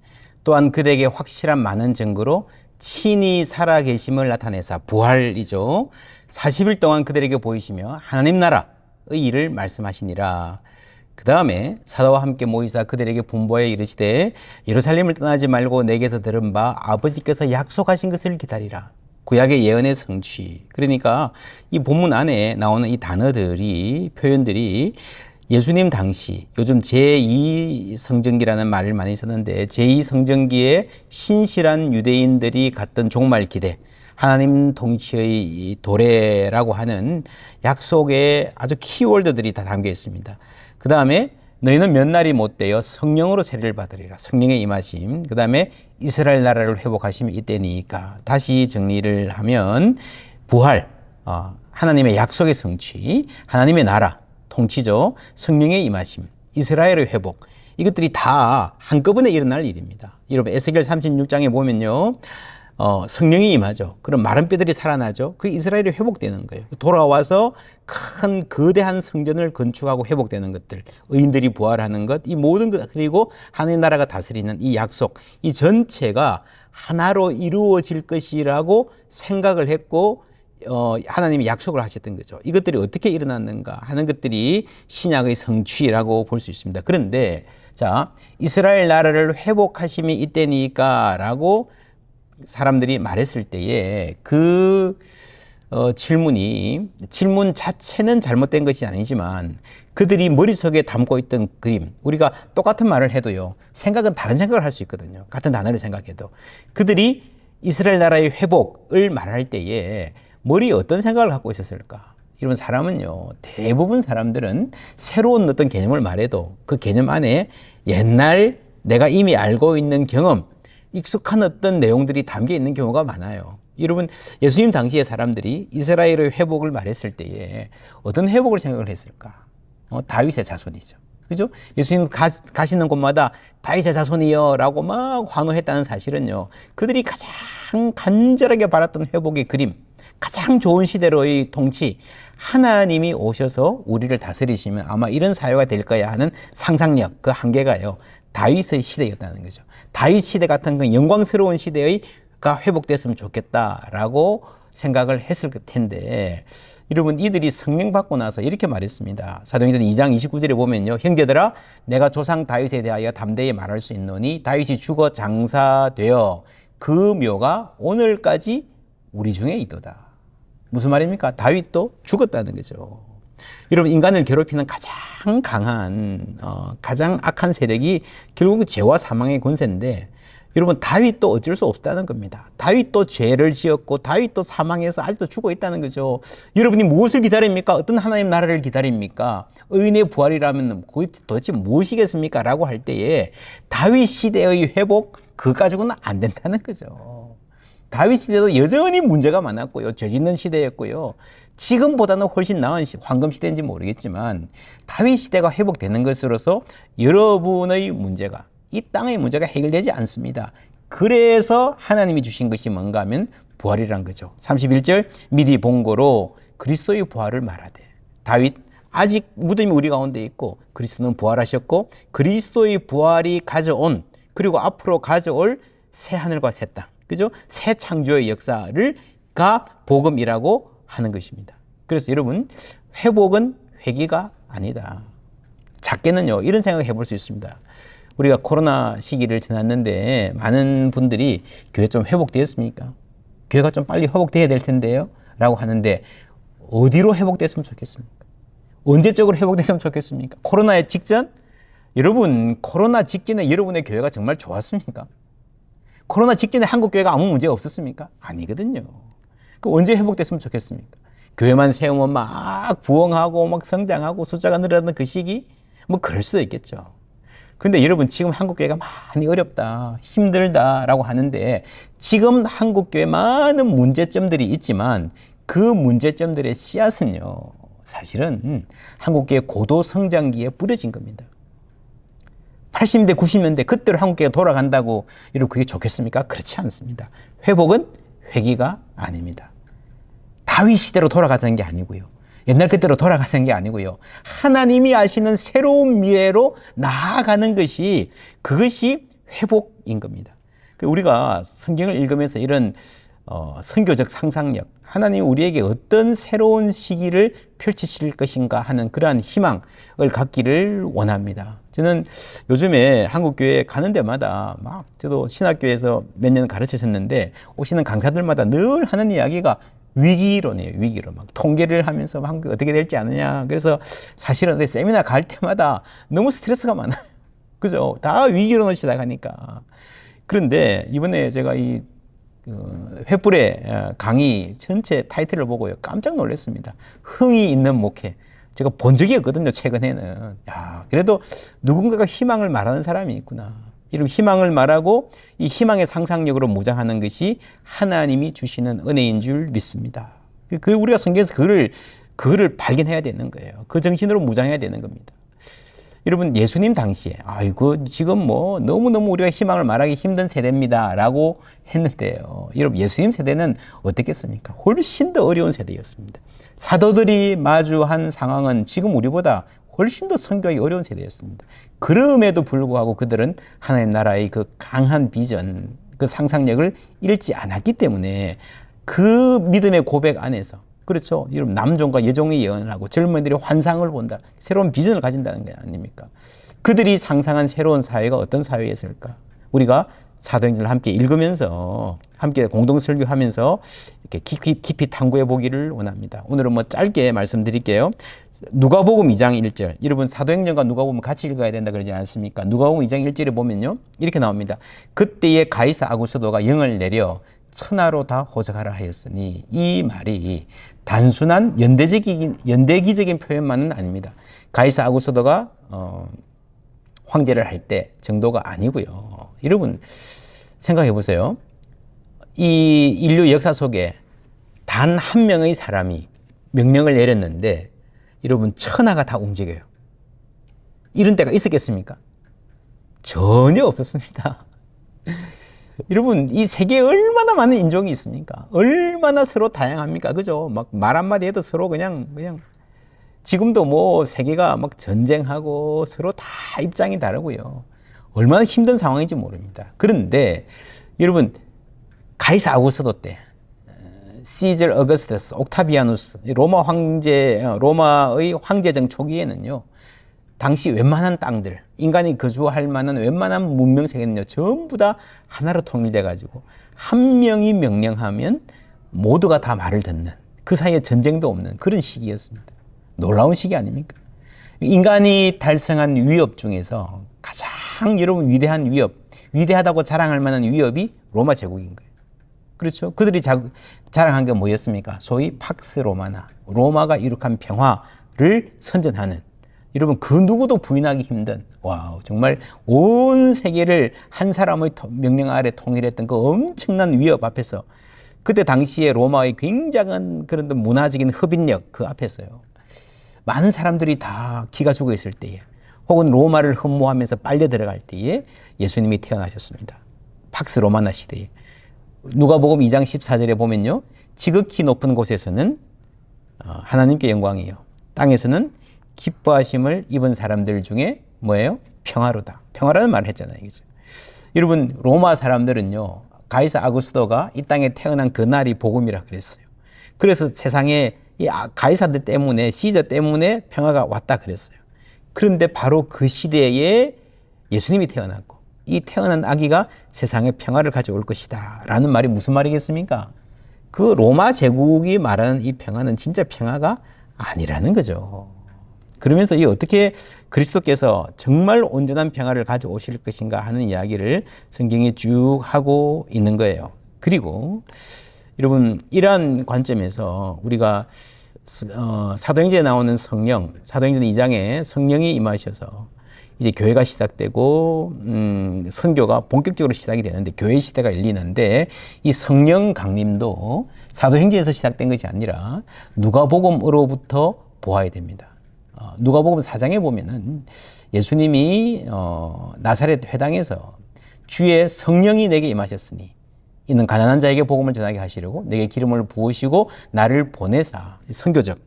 또한 그들에게 확실한 많은 증거로 친히 살아계심을 나타내사 부활이죠. 40일 동안 그들에게 보이시며 하나님 나라의 일을 말씀하시니라. 그 다음에 사도와 함께 모이사 그들에게 분부하여 이르시되 예루살렘을 떠나지 말고 내게서 들은 바 아버지께서 약속하신 것을 기다리라. 구약의 예언의 성취. 그러니까 이 본문 안에 나오는 이 단어들이, 표현들이 예수님 당시, 요즘 제2성전기라는 말을 많이 썼는데 제2성전기에 신실한 유대인들이 갖던 종말 기대, 하나님 통치의 도래라고 하는 약속의 아주 키워드들이 다 담겨 있습니다. 그 다음에 너희는 몇 날이 못되어 성령으로 세례를 받으리라. 성령의 임하심. 그 다음에 이스라엘 나라를 회복하심이 이때니까. 다시 정리를 하면 부활, 하나님의 약속의 성취, 하나님의 나라, 통치죠. 성령의 임하심, 이스라엘의 회복. 이것들이 다 한꺼번에 일어날 일입니다. 여러분 에스겔 36장에 보면요. 성령이 임하죠. 그럼 마른 뼈들이 살아나죠. 그 이스라엘이 회복되는 거예요. 돌아와서 큰 거대한 성전을 건축하고 회복되는 것들, 의인들이 부활하는 것, 이 모든 것, 그리고 하나님 나라가 다스리는 이 약속, 이 전체가 하나로 이루어질 것이라고 생각을 했고 하나님이 약속을 하셨던 거죠. 이것들이 어떻게 일어났는가 하는 것들이 신약의 성취라고 볼 수 있습니다. 그런데 자, 이스라엘 나라를 회복하심이 이때니까 라고 사람들이 말했을 때에 그 질문 자체는 잘못된 것이 아니지만 그들이 머릿속에 담고 있던 그림, 우리가 똑같은 말을 해도요, 생각은 다른 생각을 할 수 있거든요. 같은 단어를 생각해도. 그들이 이스라엘 나라의 회복을 말할 때에 머리에 어떤 생각을 갖고 있었을까? 이런 사람은요, 대부분 사람들은 새로운 어떤 개념을 말해도 그 개념 안에 옛날 내가 이미 알고 있는 경험, 익숙한 어떤 내용들이 담겨 있는 경우가 많아요. 여러분, 예수님 당시의 사람들이 이스라엘의 회복을 말했을 때에 어떤 회복을 생각을 했을까? 다윗의 자손이죠. 그죠? 예수님 가시는 곳마다 다윗의 자손이여 라고 막 환호했다는 사실은요, 그들이 가장 간절하게 바랐던 회복의 그림, 가장 좋은 시대로의 통치, 하나님이 오셔서 우리를 다스리시면 아마 이런 사회가 될 거야 하는 상상력, 그 한계가요, 다윗의 시대였다는 거죠. 다윗 시대 같은 그 영광스러운 시대가 회복됐으면 좋겠다라고 생각을 했을 텐데, 여러분 이들이 성령 받고 나서 이렇게 말했습니다. 사도행전 2장 29절에 보면요, 형제들아 내가 조상 다윗에 대하여 담대히 말할 수 있노니 다윗이 죽어 장사되어 그 묘가 오늘까지 우리 중에 있도다. 무슨 말입니까? 다윗도 죽었다는 거죠. 여러분, 인간을 괴롭히는 가장 강한, 가장 악한 세력이 결국 죄와 사망의 권세인데, 여러분, 다윗도 어쩔 수 없다는 겁니다. 다윗도 죄를 지었고, 다윗도 사망해서 아직도 죽어 있다는 거죠. 여러분이 무엇을 기다립니까? 어떤 하나님 나라를 기다립니까? 의인의 부활이라면 도대체 무엇이겠습니까? 라고 할 때에 다윗 시대의 회복, 그거 가지고는 안 된다는 거죠. 다윗 시대도 여전히 문제가 많았고요. 죄 짓는 시대였고요. 지금보다는 훨씬 나은 황금 시대인지 모르겠지만 다윗 시대가 회복되는 것으로서 여러분의 문제가, 이 땅의 문제가 해결되지 않습니다. 그래서 하나님이 주신 것이 뭔가 하면 부활이란 거죠. 31절 미리 본고로 그리스도의 부활을 말하되, 다윗 아직 무덤이 우리 가운데 있고 그리스도는 부활하셨고 그리스도의 부활이 가져온, 그리고 앞으로 가져올 새 하늘과 새 땅, 그죠? 새 창조의 역사가 복음이라고 하는 것입니다. 그래서 여러분, 회복은 회개가 아니다. 작게는요, 이런 생각을 해볼 수 있습니다. 우리가 코로나 시기를 지났는데 많은 분들이 교회 좀 회복되었습니까? 교회가 좀 빨리 회복돼야 될 텐데요? 라고 하는데 어디로 회복됐으면 좋겠습니까? 언제적으로 회복됐으면 좋겠습니까? 코로나의 직전? 여러분, 코로나 직전에 여러분의 교회가 정말 좋았습니까? 코로나 직전에 한국 교회가 아무 문제가 없었습니까? 아니거든요. 그 언제 회복됐으면 좋겠습니까? 교회만 세우면 막 부흥하고 막 성장하고 숫자가 늘어나는 그 시기? 뭐 그럴 수도 있겠죠. 근데 여러분, 지금 한국 교회가 많이 어렵다, 힘들다라고 하는데 지금 한국 교회 많은 문제점들이 있지만 그 문제점들의 씨앗은요, 사실은 한국 교회 고도 성장기에 뿌려진 겁니다. 80년대, 90년대 그때로 한국교회가 돌아간다고 이러고 그게 좋겠습니까? 그렇지 않습니다. 회복은 회개가 아닙니다. 다윗 시대로 돌아가는 게 아니고요. 옛날 그때로 돌아가는 게 아니고요. 하나님이 아시는 새로운 미래로 나아가는 것이, 그것이 회복인 겁니다. 우리가 성경을 읽으면서 이런 선교적 상상력, 하나님이 우리에게 어떤 새로운 시기를 펼치실 것인가 하는 그러한 희망을 갖기를 원합니다. 저는 요즘에 한국교회 가는 데마다 막 저도 신학교에서 몇 년 가르치셨는데 오시는 강사들마다 늘 하는 이야기가 위기론이에요. 위기론. 막 통계를 하면서 한국이 어떻게 될지 아느냐. 그래서 사실은 내 세미나 갈 때마다 너무 스트레스가 많아요. 그죠? 다 위기론을 시작하니까. 그런데 이번에 제가 이 횃불의 강의 전체 타이틀을 보고요. 깜짝 놀랐습니다. 흥이 있는 목회. 제가 본 적이 없거든요, 최근에는. 야, 그래도 누군가가 희망을 말하는 사람이 있구나. 이런 희망을 말하고 이 희망의 상상력으로 무장하는 것이 하나님이 주시는 은혜인 줄 믿습니다. 우리가 성경에서 그거를 발견해야 되는 거예요. 그 정신으로 무장해야 되는 겁니다. 여러분, 예수님 당시에, 아이고, 지금 뭐, 너무너무 우리가 희망을 말하기 힘든 세대입니다. 라고 했는데요. 여러분, 예수님 세대는 어떻겠습니까? 훨씬 더 어려운 세대였습니다. 사도들이 마주한 상황은 지금 우리보다 훨씬 더 선교하기 어려운 세대였습니다. 그럼에도 불구하고 그들은 하나님 나라의 그 강한 비전, 그 상상력을 잃지 않았기 때문에 그 믿음의 고백 안에서 그렇죠. 여러분, 남종과 여종의 예언을 하고 젊은이들이 환상을 본다. 새로운 비전을 가진다는 게 아닙니까? 그들이 상상한 새로운 사회가 어떤 사회였을까? 우리가 사도행전을 함께 읽으면서 함께 공동 설교하면서 이렇게 깊이 탐구해 보기를 원합니다. 오늘은 뭐 짧게 말씀드릴게요. 누가복음 2장 1절. 여러분, 사도행전과 누가복음 같이 읽어야 된다 그러지 않습니까? 누가복음 2장 1절에 보면요. 이렇게 나옵니다. 그때에 가이사 아구스도가 영을 내려 천하로 다 호적하라 하였으니, 이 말이 단순한 연대기적인 표현만은 아닙니다. 가이사 아구스도가 황제를 할 때 정도가 아니고요. 여러분, 생각해 보세요. 이 인류 역사 속에 단 한 명의 사람이 명령을 내렸는데 여러분, 천하가 다 움직여요. 이런 때가 있었겠습니까? 전혀 없었습니다. 여러분, 이 세계에 얼마나 많은 인종이 있습니까? 얼마나 서로 다양합니까? 그죠? 막 말 한마디 해도 서로 그냥 지금도 뭐 세계가 막 전쟁하고 서로 다 입장이 다르고요. 얼마나 힘든 상황인지 모릅니다. 그런데 여러분, 가이사 아구스도 때 시절 어거스터스 옥타비아누스 로마의 황제정 초기에는요. 당시 웬만한 땅들, 인간이 거주할 만한 웬만한 문명 세계는요, 전부 다 하나로 통일돼 가지고 한 명이 명령하면 모두가 다 말을 듣는, 그 사이에 전쟁도 없는 그런 시기였습니다. 놀라운 시기 아닙니까? 인간이 달성한 위협 중에서 가장 여러분 위대한 위협, 위대하다고 자랑할 만한 위협이 로마 제국인 거예요. 그렇죠? 그들이 자랑한 게 뭐였습니까? 소위 팍스 로마나, 로마가 이룩한 평화를 선전하는, 여러분, 그 누구도 부인하기 힘든, 와우, 정말 온 세계를 한 사람의 명령 아래 통일했던 그 엄청난 위협 앞에서, 그때 당시에 로마의 굉장한 그런 문화적인 흡인력 그 앞에서요, 많은 사람들이 다 기가 죽어 있을 때에, 혹은 로마를 흠모하면서 빨려 들어갈 때에 예수님이 태어나셨습니다. 팍스 로마나 시대에. 누가복음 2장 14절에 보면요, 지극히 높은 곳에서는 하나님께 영광이요, 땅에서는 기뻐하심을 입은 사람들 중에 뭐예요? 평화로다. 평화라는 말을 했잖아요. 그죠? 여러분, 로마 사람들은요, 가이사 아구스도가 이 땅에 태어난 그 날이 복음이라 그랬어요. 그래서 세상에 이 가이사들 때문에, 시저 때문에 평화가 왔다 그랬어요. 그런데 바로 그 시대에 예수님이 태어났고, 이 태어난 아기가 세상에 평화를 가져올 것이다 라는 말이 무슨 말이겠습니까? 그 로마 제국이 말하는 이 평화는 진짜 평화가 아니라는 거죠. 그러면서 이 어떻게 그리스도께서 정말 온전한 평화를 가져오실 것인가 하는 이야기를 성경이 쭉 하고 있는 거예요. 그리고 여러분, 이러한 관점에서 우리가 사도행전에 나오는 성령, 사도행전 2장에 성령이 임하셔서 이제 교회가 시작되고 선교가 본격적으로 시작이 되는데, 교회 시대가 열리는데, 이 성령 강림도 사도행전에서 시작된 것이 아니라 누가복음으로부터 보아야 됩니다. 누가복음 4장에 보면은 예수님이 나사렛 회당에서 주의 성령이 내게 임하셨으니 이는 가난한 자에게 복음을 전하게 하시려고 내게 기름을 부으시고 나를 보내사, 선교적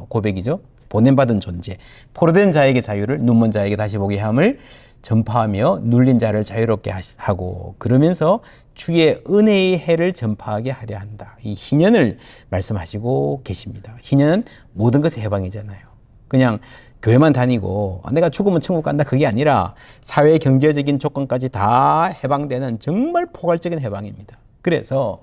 고백이죠. 보냄받은 존재, 포로된 자에게 자유를, 눈먼 자에게 다시 보게 함을 전파하며 눌린 자를 자유롭게 하고 그러면서 주의 은혜의 해를 전파하게 하려 한다. 이 희년을 말씀하시고 계십니다. 희년은 모든 것의 해방이잖아요. 그냥 교회만 다니고 내가 죽으면 천국 간다 그게 아니라 사회 경제적인 조건까지 다 해방되는 정말 포괄적인 해방입니다. 그래서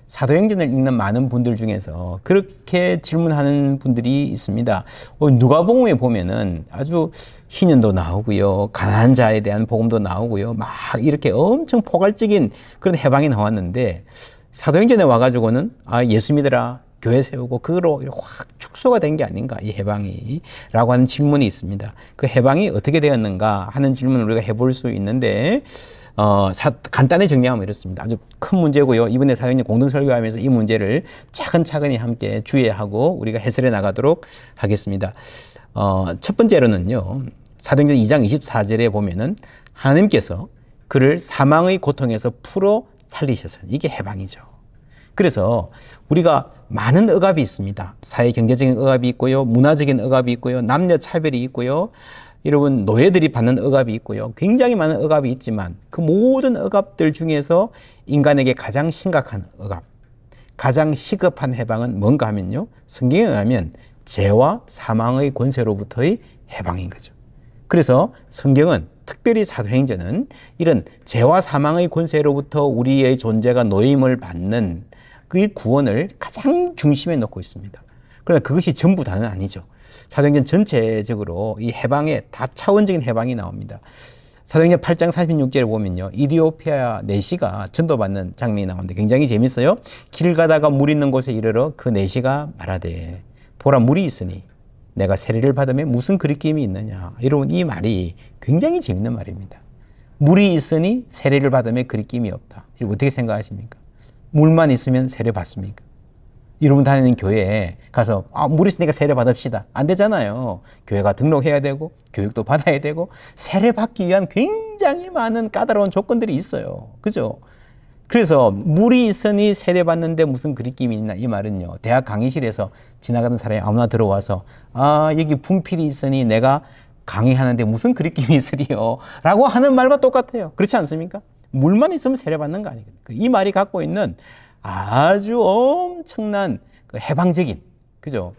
사도행전을 읽는 많은 분들 중에서 그렇게 질문하는 분들이 있습니다. 누가복음에 보면은 아주 희년도 나오고요, 가난한 자에 대한 복음도 나오고요, 막 이렇게 엄청 포괄적인 그런 해방이 나왔는데 사도행전에 와가지고는 예수 믿으라, 교회 세우고 그거로 확 축소가 된 게 아닌가 이 해방이 라고 하는 질문이 있습니다. 그 해방이 어떻게 되었는가 하는 질문을 우리가 해볼 수 있는데 간단히 정리하면 이렇습니다. 아주 큰 문제고요. 이번에 사도행전 공동설교하면서 이 문제를 차근차근히 함께 주의하고 우리가 해설해 나가도록 하겠습니다. 첫 번째로는요, 사도행전 2장 24절에 보면은 하나님께서 그를 사망의 고통에서 풀어 살리셔서 이게 해방이죠. 그래서 우리가 많은 억압이 있습니다. 사회 경제적인 억압이 있고요, 문화적인 억압이 있고요, 남녀 차별이 있고요, 여러분 노예들이 받는 억압이 있고요. 굉장히 많은 억압이 있지만 그 모든 억압들 중에서 인간에게 가장 심각한 억압, 가장 시급한 해방은 뭔가 하면요, 성경에 의하면 죄와 사망의 권세로부터의 해방인 거죠. 그래서 성경은 특별히 사도행전은 이런 죄와 사망의 권세로부터 우리의 존재가 노임을 받는 그 구원을 가장 중심에 놓고 있습니다. 그러나 그것이 전부 다는 아니죠. 사도행전 전체적으로 이 해방의 다차원적인 해방이 나옵니다. 사도행전 8장 46절에 보면요, 이디오피아 내시가 전도받는 장면이 나오는데 굉장히 재밌어요. 길 가다가 물 있는 곳에 이르러 그 내시가 말하되 보라 물이 있으니 내가 세례를 받으면 무슨 거리낌이 있느냐. 여러분 이 말이 굉장히 재밌는 말입니다. 물이 있으니 세례를 받으면 거리낌이 없다. 어떻게 생각하십니까? 물만 있으면 세례 받습니까? 여러분 다니는 교회에 가서 물 있으니까 세례 받읍시다. 안 되잖아요. 교회가 등록해야 되고 교육도 받아야 되고 세례 받기 위한 굉장히 많은 까다로운 조건들이 있어요. 그죠? 그래서 물이 있으니 세례 받는데 무슨 거리낌이 있나 이 말은요, 대학 강의실에서 지나가는 사람이 아무나 들어와서 여기 분필이 있으니 내가 강의하는데 무슨 거리낌이 있으리요 라고 하는 말과 똑같아요. 그렇지 않습니까? 물만 있으면 세례 받는 거 아니겠어요? 이 말이 갖고 있는 아주 엄청난 해방적인, 그죠?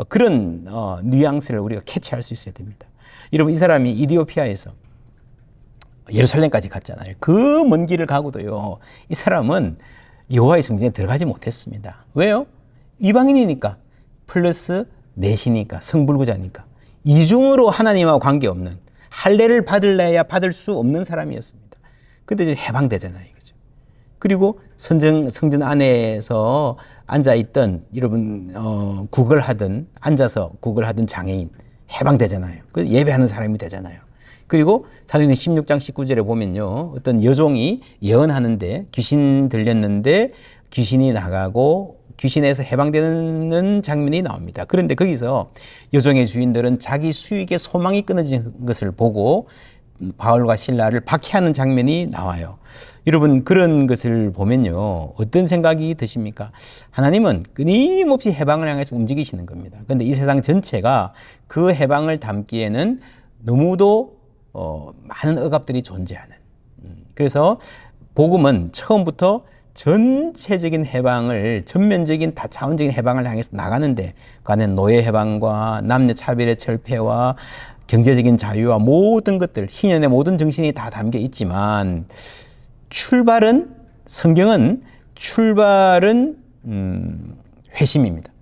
그런 뉘앙스를 우리가 캐치할 수 있어야 됩니다. 여러분 이 사람이 이디오피아에서 예루살렘까지 갔잖아요. 그 먼 길을 가고도요, 이 사람은 여호와의 성전에 들어가지 못했습니다. 왜요? 이방인이니까, 플러스 내시니까, 성불구자니까, 이중으로 하나님하고 관계없는, 할례를 받을래야 받을 수 없는 사람이었습니다. 근데 이제 해방되잖아요. 그죠? 그리고 성전 안에서 앉아있던, 여러분, 앉아서 구걸하던 장애인, 해방되잖아요. 그 예배하는 사람이 되잖아요. 그리고 사도행전 16장 19절에 보면요, 어떤 여종이 예언하는데 귀신 들렸는데 귀신이 나가고 귀신에서 해방되는 장면이 나옵니다. 그런데 거기서 여종의 주인들은 자기 수익의 소망이 끊어진 것을 보고 바울과 실라를 박해하는 장면이 나와요. 여러분 그런 것을 보면요, 어떤 생각이 드십니까? 하나님은 끊임없이 해방을 향해서 움직이시는 겁니다. 그런데 이 세상 전체가 그 해방을 담기에는 너무도 많은 억압들이 존재하는, 그래서 복음은 처음부터 전체적인 해방을, 전면적인 다차원적인 해방을 향해서 나가는데 그 안에 노예 해방과 남녀 차별의 철폐와 경제적인 자유와 모든 것들, 희년의 모든 정신이 다 담겨 있지만 성경은 출발은 회심입니다.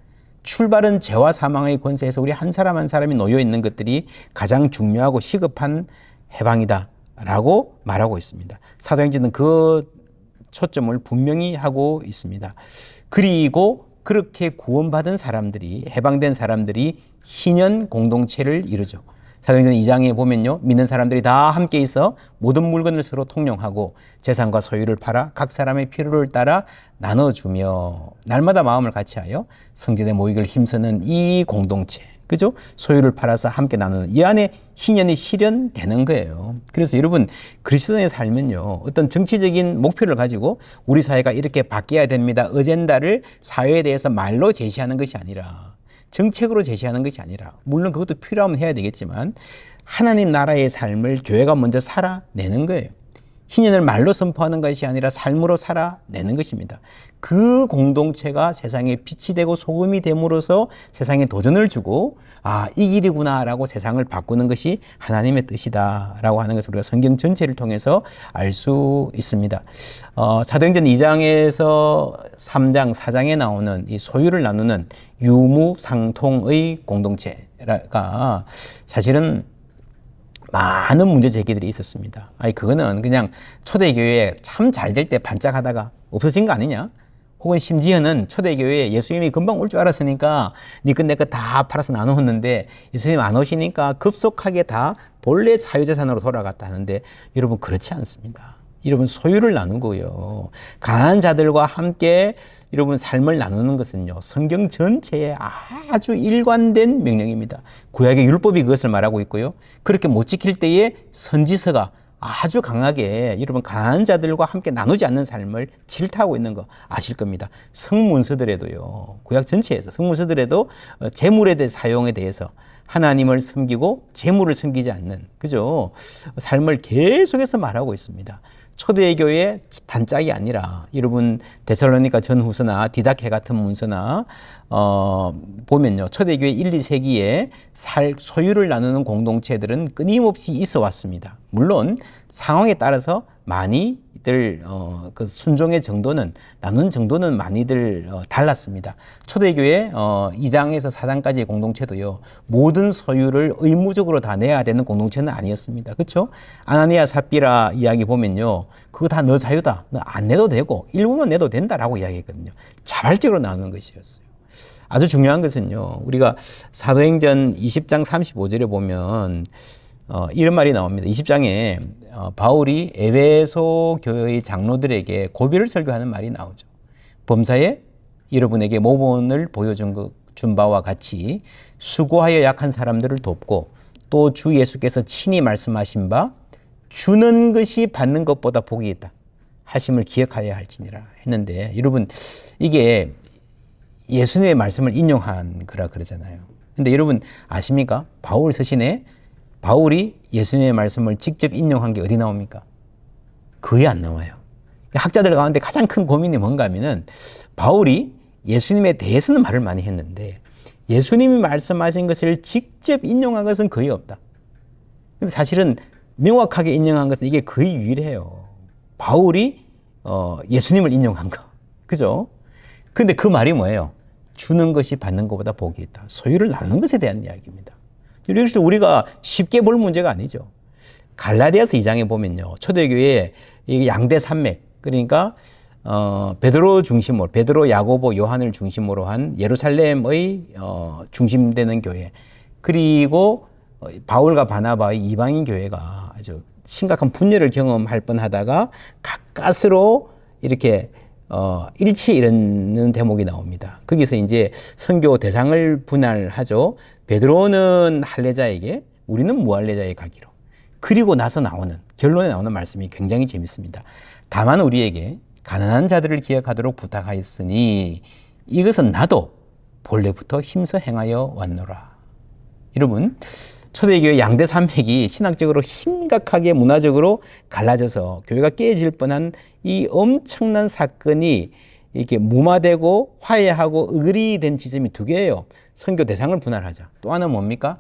출발은 죄와 사망의 권세에서 우리 한 사람 한 사람이 놓여 있는 것들이 가장 중요하고 시급한 해방이다 라고 말하고 있습니다. 사도행전은 그 초점을 분명히 하고 있습니다. 그리고 그렇게 구원받은 사람들이, 해방된 사람들이 희년 공동체를 이루죠. 사도행전 2장에 보면요, 믿는 사람들이 다 함께 있어 모든 물건을 서로 통용하고 재산과 소유를 팔아 각 사람의 필요를 따라 나눠주며 날마다 마음을 같이하여 성전의 모익을 힘쓰는 이 공동체, 그죠? 소유를 팔아서 함께 나누는 이 안에 희년이 실현되는 거예요. 그래서 여러분 그리스도인의 삶은요, 어떤 정치적인 목표를 가지고 우리 사회가 이렇게 바뀌어야 됩니다, 어젠다를 사회에 대해서 말로 제시하는 것이 아니라, 정책으로 제시하는 것이 아니라, 물론 그것도 필요하면 해야 되겠지만 하나님 나라의 삶을 교회가 먼저 살아내는 거예요. 희년을 말로 선포하는 것이 아니라 삶으로 살아내는 것입니다. 그 공동체가 세상에 빛이 되고 소금이 됨으로써 세상에 도전을 주고 이 길이구나 라고 세상을 바꾸는 것이 하나님의 뜻이다 라고 하는 것을 우리가 성경 전체를 통해서 알 수 있습니다. 사도행전 2장에서 3장, 4장에 나오는 이 소유를 나누는 유무상통의 공동체가 사실은 많은 문제 제기들이 있었습니다. 그거는 그냥 초대교회에 참 잘 될 때 반짝하다가 없어진 거 아니냐? 혹은 심지어는 초대교회에 예수님이 금방 올 줄 알았으니까 니것 내 것 다 팔아서 나누었는데 예수님 안 오시니까 급속하게 다 본래 사유재산으로 돌아갔다는데 여러분 그렇지 않습니다. 여러분 소유를 나누고요. 가난한 자들과 함께 여러분 삶을 나누는 것은요. 성경 전체에 아주 일관된 명령입니다. 구약의 율법이 그것을 말하고 있고요. 그렇게 못 지킬 때에 선지서가 아주 강하게 여러분 가난한 자들과 함께 나누지 않는 삶을 질타하고 있는 거 아실 겁니다. 성문서들에도요. 구약 전체에서 성문서들에도 재물에 대해 사용에 대해서 하나님을 섬기고 재물을 섬기지 않는 그죠? 삶을 계속해서 말하고 있습니다. 초대교회의 반짝이 아니라 여러분 데살로니가 전후서나 디다케 같은 문서나 보면요. 초대교회 1, 2세기에 소유를 나누는 공동체들은 끊임없이 있어 왔습니다. 물론 상황에 따라서 많이들 그 순종의 정도는 나누는 정도는 많이들 달랐습니다. 초대교회 2장에서 4장까지의 공동체도요. 모든 소유를 의무적으로 다 내야 되는 공동체는 아니었습니다. 그렇죠? 아나니아 삽비라 이야기 보면요. 그거 다 너 자유다. 너 안 내도 되고 일부만 내도 된다라고 이야기했거든요. 자발적으로 나누는 것이었어요. 아주 중요한 것은요. 우리가 사도행전 20장 35절에 보면 이런 말이 나옵니다. 20장에 바울이 에베소 교회의 장로들에게 고비를 설교하는 말이 나오죠. 범사에 여러분에게 모본을 준 바와 같이 수고하여 약한 사람들을 돕고 또 주 예수께서 친히 말씀하신 바 주는 것이 받는 것보다 복이 있다 하심을 기억하여야 할지니라 했는데 여러분 이게 예수님의 말씀을 인용한 거라 그러잖아요. 근데 여러분 아십니까? 바울 서신에 바울이 예수님의 말씀을 직접 인용한 게 어디 나옵니까? 거의 안 나와요. 학자들 가운데 가장 큰 고민이 뭔가 하면은 바울이 예수님에 대해서는 말을 많이 했는데 예수님이 말씀하신 것을 직접 인용한 것은 거의 없다. 근데 사실은 명확하게 인용한 것은 이게 거의 유일해요. 바울이 예수님을 인용한 거. 그죠? 근데 그 말이 뭐예요? 주는 것이 받는 것보다 복이 있다. 소유를 나누는 것에 대한 이야기입니다. 그래서 우리가 쉽게 볼 문제가 아니죠. 갈라디아서 2장에 보면요. 초대교회의 양대 산맥, 그러니까 베드로 중심으로, 베드로, 야고보, 요한을 중심으로 한 예루살렘의 중심되는 교회, 그리고 바울과 바나바의 이방인 교회가 아주 심각한 분열을 경험할 뻔하다가 가까스로 이렇게 일치에 이르는 대목이 나옵니다. 거기서 이제 선교 대상을 분할하죠. 베드로는 할례자에게, 우리는 무할례자에 가기로. 그리고 나서 나오는 결론에 나오는 말씀이 굉장히 재밌습니다. 다만 우리에게 가난한 자들을 기억하도록 부탁하였으니 이것은 나도 본래부터 힘써 행하여 왔노라. 여러분, 초대교회 양대 산맥이 신학적으로 심각하게 문화적으로 갈라져서 교회가 깨질 뻔한 이 엄청난 사건이 이렇게 무마되고 화해하고 의리된 지점이 두 개예요. 선교 대상을 분할하자. 또 하나는 뭡니까?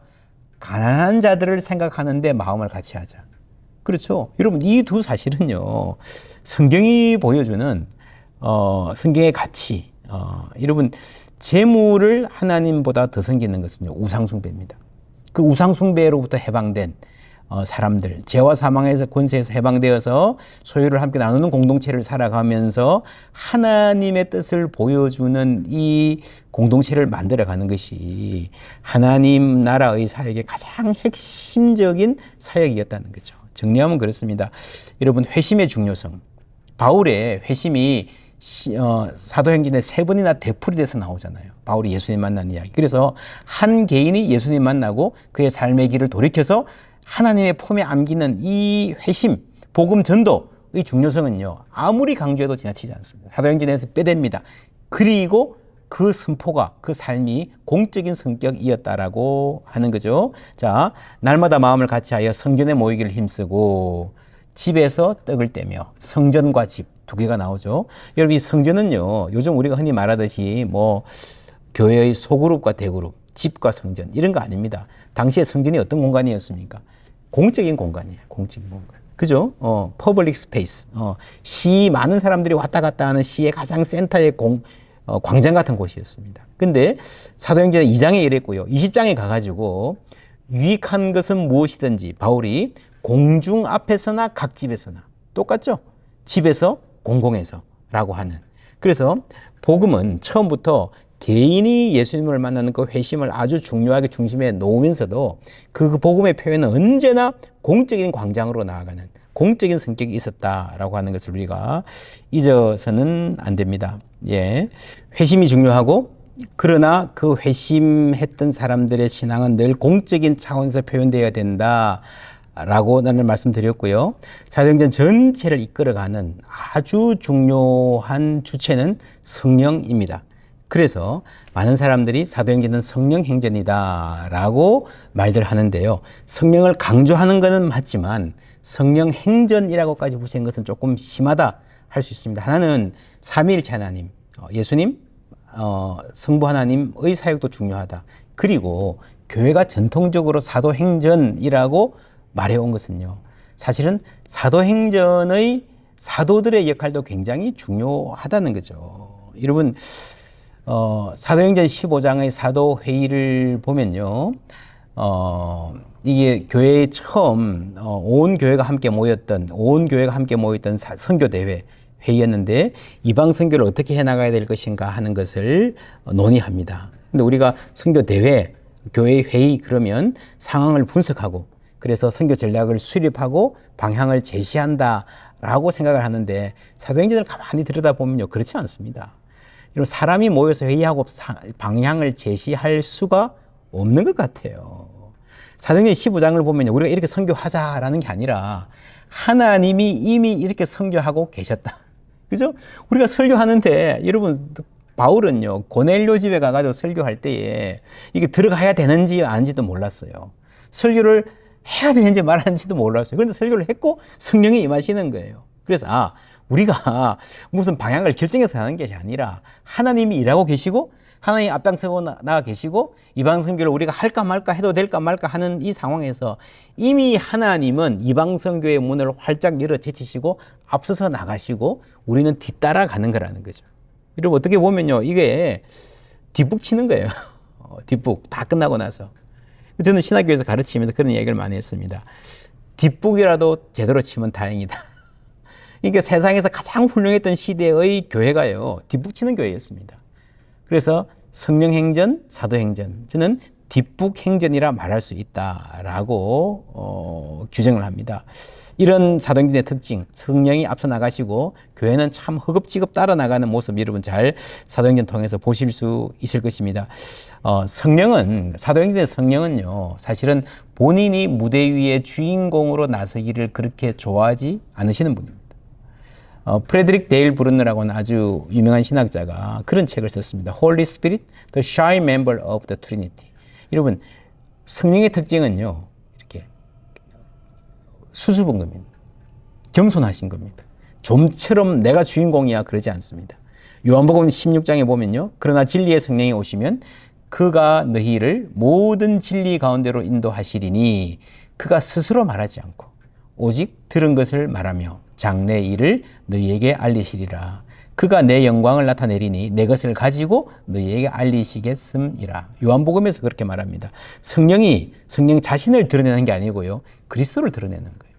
가난한 자들을 생각하는데 마음을 같이 하자. 그렇죠. 여러분, 이 두 사실은요, 성경이 보여주는 성경의 가치. 여러분, 재물을 하나님보다 더 섬기는 것은요, 우상숭배입니다. 그 우상숭배로부터 해방된 사람들, 죄와 사망에서 권세에서 해방되어서 소유를 함께 나누는 공동체를 살아가면서 하나님의 뜻을 보여주는 이 공동체를 만들어가는 것이 하나님 나라의 사역의 가장 핵심적인 사역이었다는 거죠. 정리하면 그렇습니다. 여러분, 회심의 중요성. 바울의 회심이 사도행전에 3번이나 되풀이돼서 나오잖아요. 바울이 예수님 만난 이야기. 그래서 한 개인이 예수님 만나고 그의 삶의 길을 돌이켜서 하나님의 품에 안기는 이 회심, 복음 전도의 중요성은요, 아무리 강조해도 지나치지 않습니다. 사도행전에서 빼댑니다. 그리고 그 선포가, 그 삶이 공적인 성격이었다라고 하는 거죠. 자, 날마다 마음을 같이하여 성전에 모이기를 힘쓰고 집에서 떡을 떼며. 성전과 집 두 개가 나오죠. 여러분, 이 성전은요, 요즘 우리가 흔히 말하듯이 뭐 교회의 소그룹과 대그룹, 집과 성전 이런 거 아닙니다. 당시에 성전이 어떤 공간이었습니까? 공적인 공간이에요. 공적인 공간. 그죠? 퍼블릭 스페이스. 시 많은 사람들이 왔다 갔다 하는 시의 가장 센터의 광장 같은 곳이었습니다. 근데 사도행전 2장에 이랬고요. 20장에 가가지고 유익한 것은 무엇이든지 바울이 공중 앞에서나 각 집에서나 똑같죠? 집에서 공공에서 라고 하는. 그래서 복음은 처음부터 개인이 예수님을 만나는 그 회심을 아주 중요하게 중심에 놓으면서도 그 복음의 표현은 언제나 공적인 광장으로 나아가는 공적인 성격이 있었다라고 하는 것을 우리가 잊어서는 안 됩니다. 예. 회심이 중요하고, 그러나 그 회심했던 사람들의 신앙은 늘 공적인 차원에서 표현되어야 된다 라고 나는 말씀드렸고요. 사도행전 전체를 이끌어가는 아주 중요한 주체는 성령입니다. 그래서 많은 사람들이 사도행전은 성령 행전이다 라고 말들 하는데요. 성령을 강조하는 것은 맞지만 성령 행전이라고까지 붙이는 것은 조금 심하다 할 수 있습니다. 하나는 삼위일체 하나님, 예수님, 성부 하나님의 사역도 중요하다. 그리고 교회가 전통적으로 사도행전이라고 말해온 것은요, 사실은 사도행전의 사도들의 역할도 굉장히 중요하다는 거죠. 여러분, 사도행전 15장의 사도회의를 보면요, 이게 교회에 처음 온 교회가 함께 모였던 선교대회 회의였는데, 이방 선교를 어떻게 해나가야 될 것인가 하는 것을 논의합니다. 근데 우리가 선교대회, 교회 회의 그러면 상황을 분석하고, 그래서 선교 전략을 수립하고 방향을 제시한다라고 생각을 하는데, 사도행전을 가만히 들여다보면요, 그렇지 않습니다. 여러분, 사람이 모여서 회의하고 방향을 제시할 수가 없는 것 같아요. 사도행전 15장을 보면 우리가 이렇게 선교하자라는 게 아니라 하나님이 이미 이렇게 선교하고 계셨다. 그죠? 우리가 설교하는데, 여러분, 바울은요, 고넬료 집에 가가지고 설교할 때에 이게 들어가야 되는지 아닌지도 몰랐어요. 설교를 해야 되는지 말하는지도 몰랐어요. 그런데 설교를 했고 성령이 임하시는 거예요. 그래서 우리가 무슨 방향을 결정해서 하는 것이 아니라 하나님이 일하고 계시고 하나님이 앞장서고 나가 계시고 이방 선교를 우리가 할까 말까 해도 될까 말까 하는 이 상황에서 이미 하나님은 이방 선교의 문을 활짝 열어 제치시고 앞서서 나가시고 우리는 뒤따라 가는 거라는 거죠. 여러분, 어떻게 보면요, 이게 뒷북 치는 거예요. 뒷북 다 끝나고 나서. 저는 신학교에서 가르치면서 그런 얘기를 많이 했습니다. 뒷북이라도 제대로 치면 다행이다. 그러니까 세상에서 가장 훌륭했던 시대의 교회가요, 뒷북 치는 교회였습니다. 그래서 성령행전, 사도행전, 저는 뒷북행전이라 말할 수 있다라고 규정을 합니다. 이런 사도행전의 특징, 성령이 앞서 나가시고 교회는 참 허겁지겁 따라 나가는 모습, 여러분 잘 사도행전 통해서 보실 수 있을 것입니다. 사도행전의 성령은요, 사실은 본인이 무대 위에 주인공으로 나서기를 그렇게 좋아하지 않으시는 분입니다. 프레드릭 데일 브룬너라고 하는 아주 유명한 신학자가 그런 책을 썼습니다. Holy Spirit, the shy member of the Trinity. 여러분, 성령의 특징은요, 이렇게 수줍은 겁니다. 겸손하신 겁니다. 좀처럼 내가 주인공이야 그러지 않습니다. 요한복음 16장에 보면요, 그러나 진리의 성령이 오시면 그가 너희를 모든 진리 가운데로 인도하시리니 그가 스스로 말하지 않고 오직 들은 것을 말하며 장래 일을 너희에게 알리시리라. 그가 내 영광을 나타내리니 내 것을 가지고 너희에게 알리시겠음이라. 요한복음에서 그렇게 말합니다. 성령 자신을 드러내는 게 아니고요, 그리스도를 드러내는 거예요.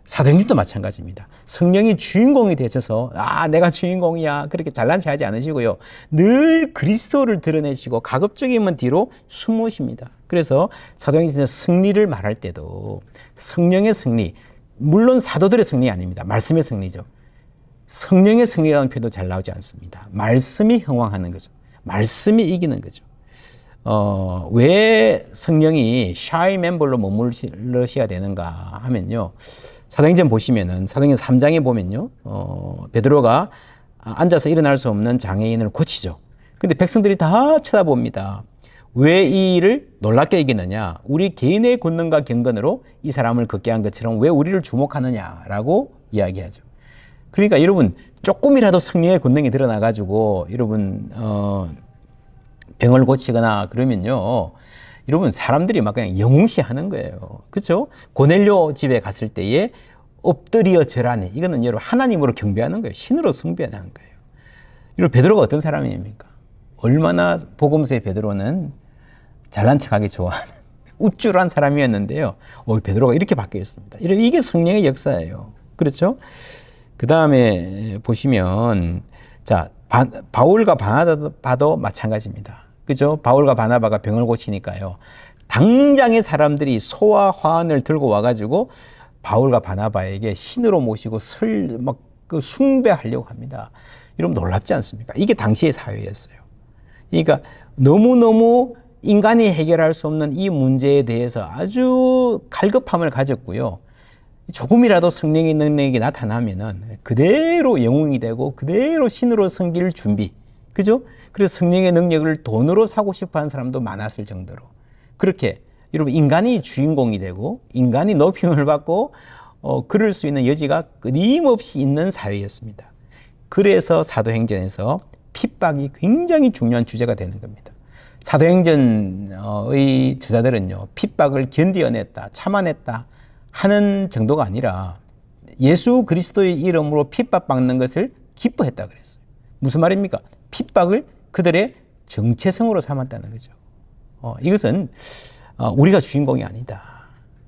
사도행전도 마찬가지입니다. 성령이 주인공이 되셔서 내가 주인공이야 그렇게 잘난 체 하지 않으시고요, 늘 그리스도를 드러내시고 가급적이면 뒤로 숨으십니다. 그래서 사도행전에서 승리를 말할 때도 성령의 승리, 물론 사도들의 승리 아닙니다. 말씀의 승리죠. 성령의 승리라는 표현도 잘 나오지 않습니다. 말씀이 흥왕하는 거죠. 말씀이 이기는 거죠. 왜 성령이 샤이 멤버로 머무르셔야 되는가 하면요, 사도행전 보시면은 사도행전 3장에 보면요, 베드로가 앉아서 일어날 수 없는 장애인을 고치죠. 근데 백성들이 다 쳐다봅니다. 왜 이 일을 놀랍게 여기느냐? 우리 개인의 권능과 경건으로 이 사람을 걷게 한 것처럼 왜 우리를 주목하느냐라고 이야기하죠. 그러니까 여러분 조금이라도 성령의 권능이 드러나가지고 여러분 병을 고치거나 그러면요, 여러분 사람들이 막 그냥 영웅시하는 거예요. 그렇죠? 고넬료 집에 갔을 때에 엎드려 절하니, 이거는 여러분 하나님으로 경배하는 거예요. 신으로 숭배하는 거예요. 여러분 베드로가 어떤 사람입니까? 얼마나 복음서의 베드로는 잘난 척하기 좋아하는 우쭐한 사람이었는데요. 베드로가 이렇게 바뀌었습니다. 이게 성령의 역사예요. 그렇죠? 그 다음에 보시면, 자, 바울과 바나바도 마찬가지입니다. 그죠? 바울과 바나바가 병을 고치니까요, 당장의 사람들이 소와 화환을 들고 와가지고 바울과 바나바에게 신으로 모시고 그 숭배하려고 합니다. 여러분 놀랍지 않습니까? 이게 당시의 사회였어요. 그러니까 너무너무 인간이 해결할 수 없는 이 문제에 대해서 아주 갈급함을 가졌고요. 조금이라도 성령의 능력이 나타나면은 그대로 영웅이 되고 그대로 신으로 섬길 준비. 그죠? 그래서 성령의 능력을 돈으로 사고 싶어 하는 사람도 많았을 정도로. 그렇게 여러분 인간이 주인공이 되고 인간이 높임을 받고 그럴 수 있는 여지가 끊임없이 있는 사회였습니다. 그래서 사도행전에서 핍박이 굉장히 중요한 주제가 되는 겁니다. 사도행전의 저자들은요, 핍박을 견디어냈다, 참아냈다 하는 정도가 아니라 예수 그리스도의 이름으로 핍박받는 것을 기뻐했다 그랬어요. 무슨 말입니까? 핍박을 그들의 정체성으로 삼았다는 거죠. 이것은 우리가 주인공이 아니다.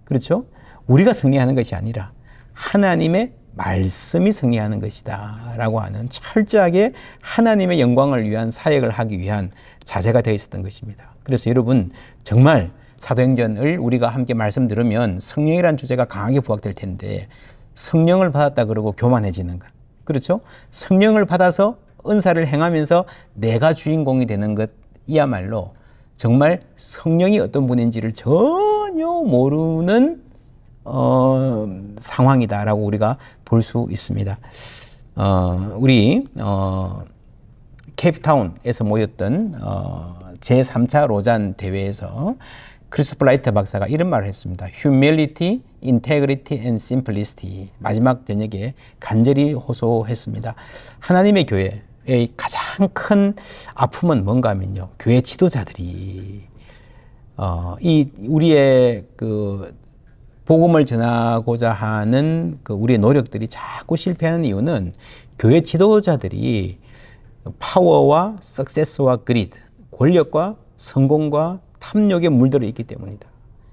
그렇죠? 우리가 승리하는 것이 아니라 하나님의 말씀이 승리하는 것이다 라고 하는 철저하게 하나님의 영광을 위한 사역을 하기 위한 자세가 되어 있었던 것입니다. 그래서 여러분 정말 사도행전을 우리가 함께 말씀 들으면 성령이라는 주제가 강하게 부각될 텐데, 성령을 받았다 그러고 교만해지는 것, 그렇죠? 성령을 받아서 은사를 행하면서 내가 주인공이 되는 것이야말로 정말 성령이 어떤 분인지를 전혀 모르는 상황이다라고 우리가 볼 수 있습니다. 우리 케이프타운에서 모였던 제3차 로잔 대회에서 크리스토퍼 라이트 박사가 이런 말을 했습니다. Humility, Integrity and Simplicity. 마지막 저녁에 간절히 호소했습니다. 하나님의 교회의 가장 큰 아픔은 뭔가 하면요, 교회 지도자들이 우리의 그 복음을 전하고자 하는 그 우리의 노력들이 자꾸 실패하는 이유는 교회 지도자들이 파워와 석세스와 그리드, 권력과 성공과 탐욕에 물들어 있기 때문이다.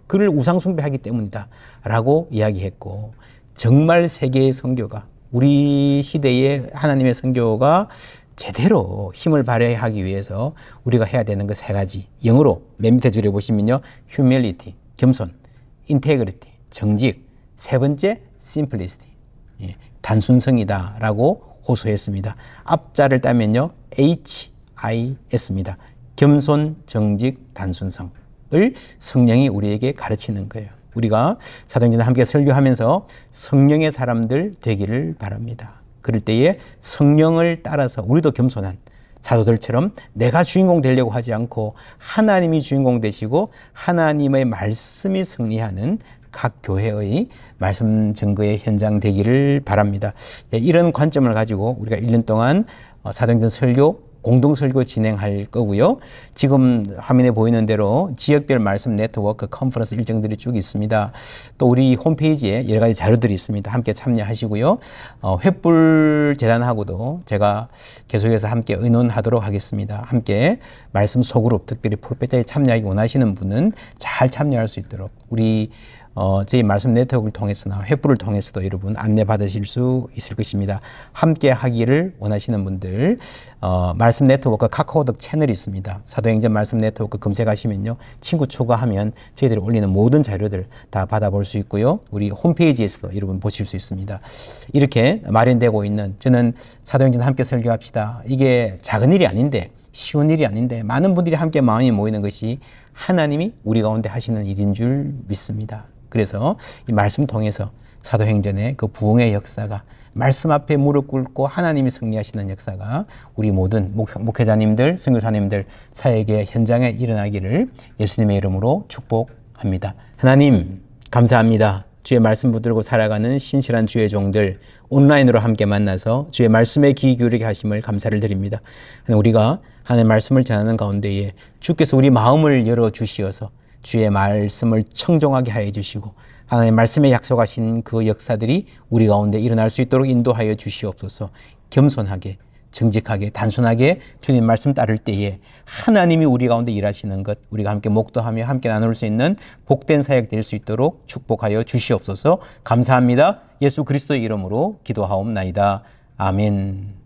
그를 우상숭배하기 때문이다 라고 이야기했고, 정말 세계의 선교가, 우리 시대의 하나님의 선교가 제대로 힘을 발휘하기 위해서 우리가 해야 되는 것 세 가지, 영어로 맨 밑에 줄에 보시면요, humility, 겸손, integrity, 정직, 세 번째 simplicity, 단순성이다 라고 호소했습니다. 앞자를 따면요, HIS입니다. 겸손, 정직, 단순성을 성령이 우리에게 가르치는 거예요. 우리가 사도행전을 함께 설교하면서 성령의 사람들 되기를 바랍니다. 그럴 때에 성령을 따라서 우리도 겸손한 사도들처럼 내가 주인공 되려고 하지 않고 하나님이 주인공 되시고 하나님의 말씀이 승리하는 각 교회의 말씀 증거의 현장 되기를 바랍니다. 이런 관점을 가지고 우리가 1년 동안 사도행전 설교, 공동 설교 진행할 거고요. 지금 화면에 보이는 대로 지역별 말씀 네트워크 컨퍼런스 일정들이 쭉 있습니다. 또 우리 홈페이지에 여러 가지 자료들이 있습니다. 함께 참여하시고요. 횃불 재단하고도 제가 계속해서 함께 의논하도록 하겠습니다. 함께 말씀 소그룹, 특별히 프로페자에 참여하기 원하시는 분은 잘 참여할 수 있도록 우리 저희 말씀 네트워크를 통해서나 횃불을 통해서도 여러분 안내 받으실 수 있을 것입니다. 함께 하기를 원하시는 분들 말씀 네트워크 카카오톡 채널이 있습니다. 사도행전 말씀 네트워크 검색하시면요, 친구 추가하면 저희들이 올리는 모든 자료들 다 받아볼 수 있고요. 우리 홈페이지에서도 여러분 보실 수 있습니다. 이렇게 마련되고 있는, 저는 사도행전 함께 설교합시다, 이게 작은 일이 아닌데, 쉬운 일이 아닌데, 많은 분들이 함께 마음이 모이는 것이 하나님이 우리 가운데 하시는 일인 줄 믿습니다. 그래서 이 말씀 통해서 사도행전의 그 부흥의 역사가 말씀 앞에 무릎 꿇고 하나님이 승리하시는 역사가 우리 모든 목회자님들, 선교사님들, 사역의 현장에 일어나기를 예수님의 이름으로 축복합니다. 하나님 감사합니다. 주의 말씀 붙들고 살아가는 신실한 주의 종들 온라인으로 함께 만나서 주의 말씀에 귀 기울이게 하심을 감사를 드립니다. 우리가 하나님의 말씀을 전하는 가운데에 주께서 우리 마음을 열어주시어서 주의 말씀을 청종하게 하여 주시고 하나님의 말씀에 약속하신 그 역사들이 우리 가운데 일어날 수 있도록 인도하여 주시옵소서. 겸손하게 정직하게 단순하게 주님 말씀 따를 때에 하나님이 우리 가운데 일하시는 것 우리가 함께 목도하며 함께 나눌 수 있는 복된 사역 될 수 있도록 축복하여 주시옵소서. 감사합니다. 예수 그리스도의 이름으로 기도하옵나이다. 아멘.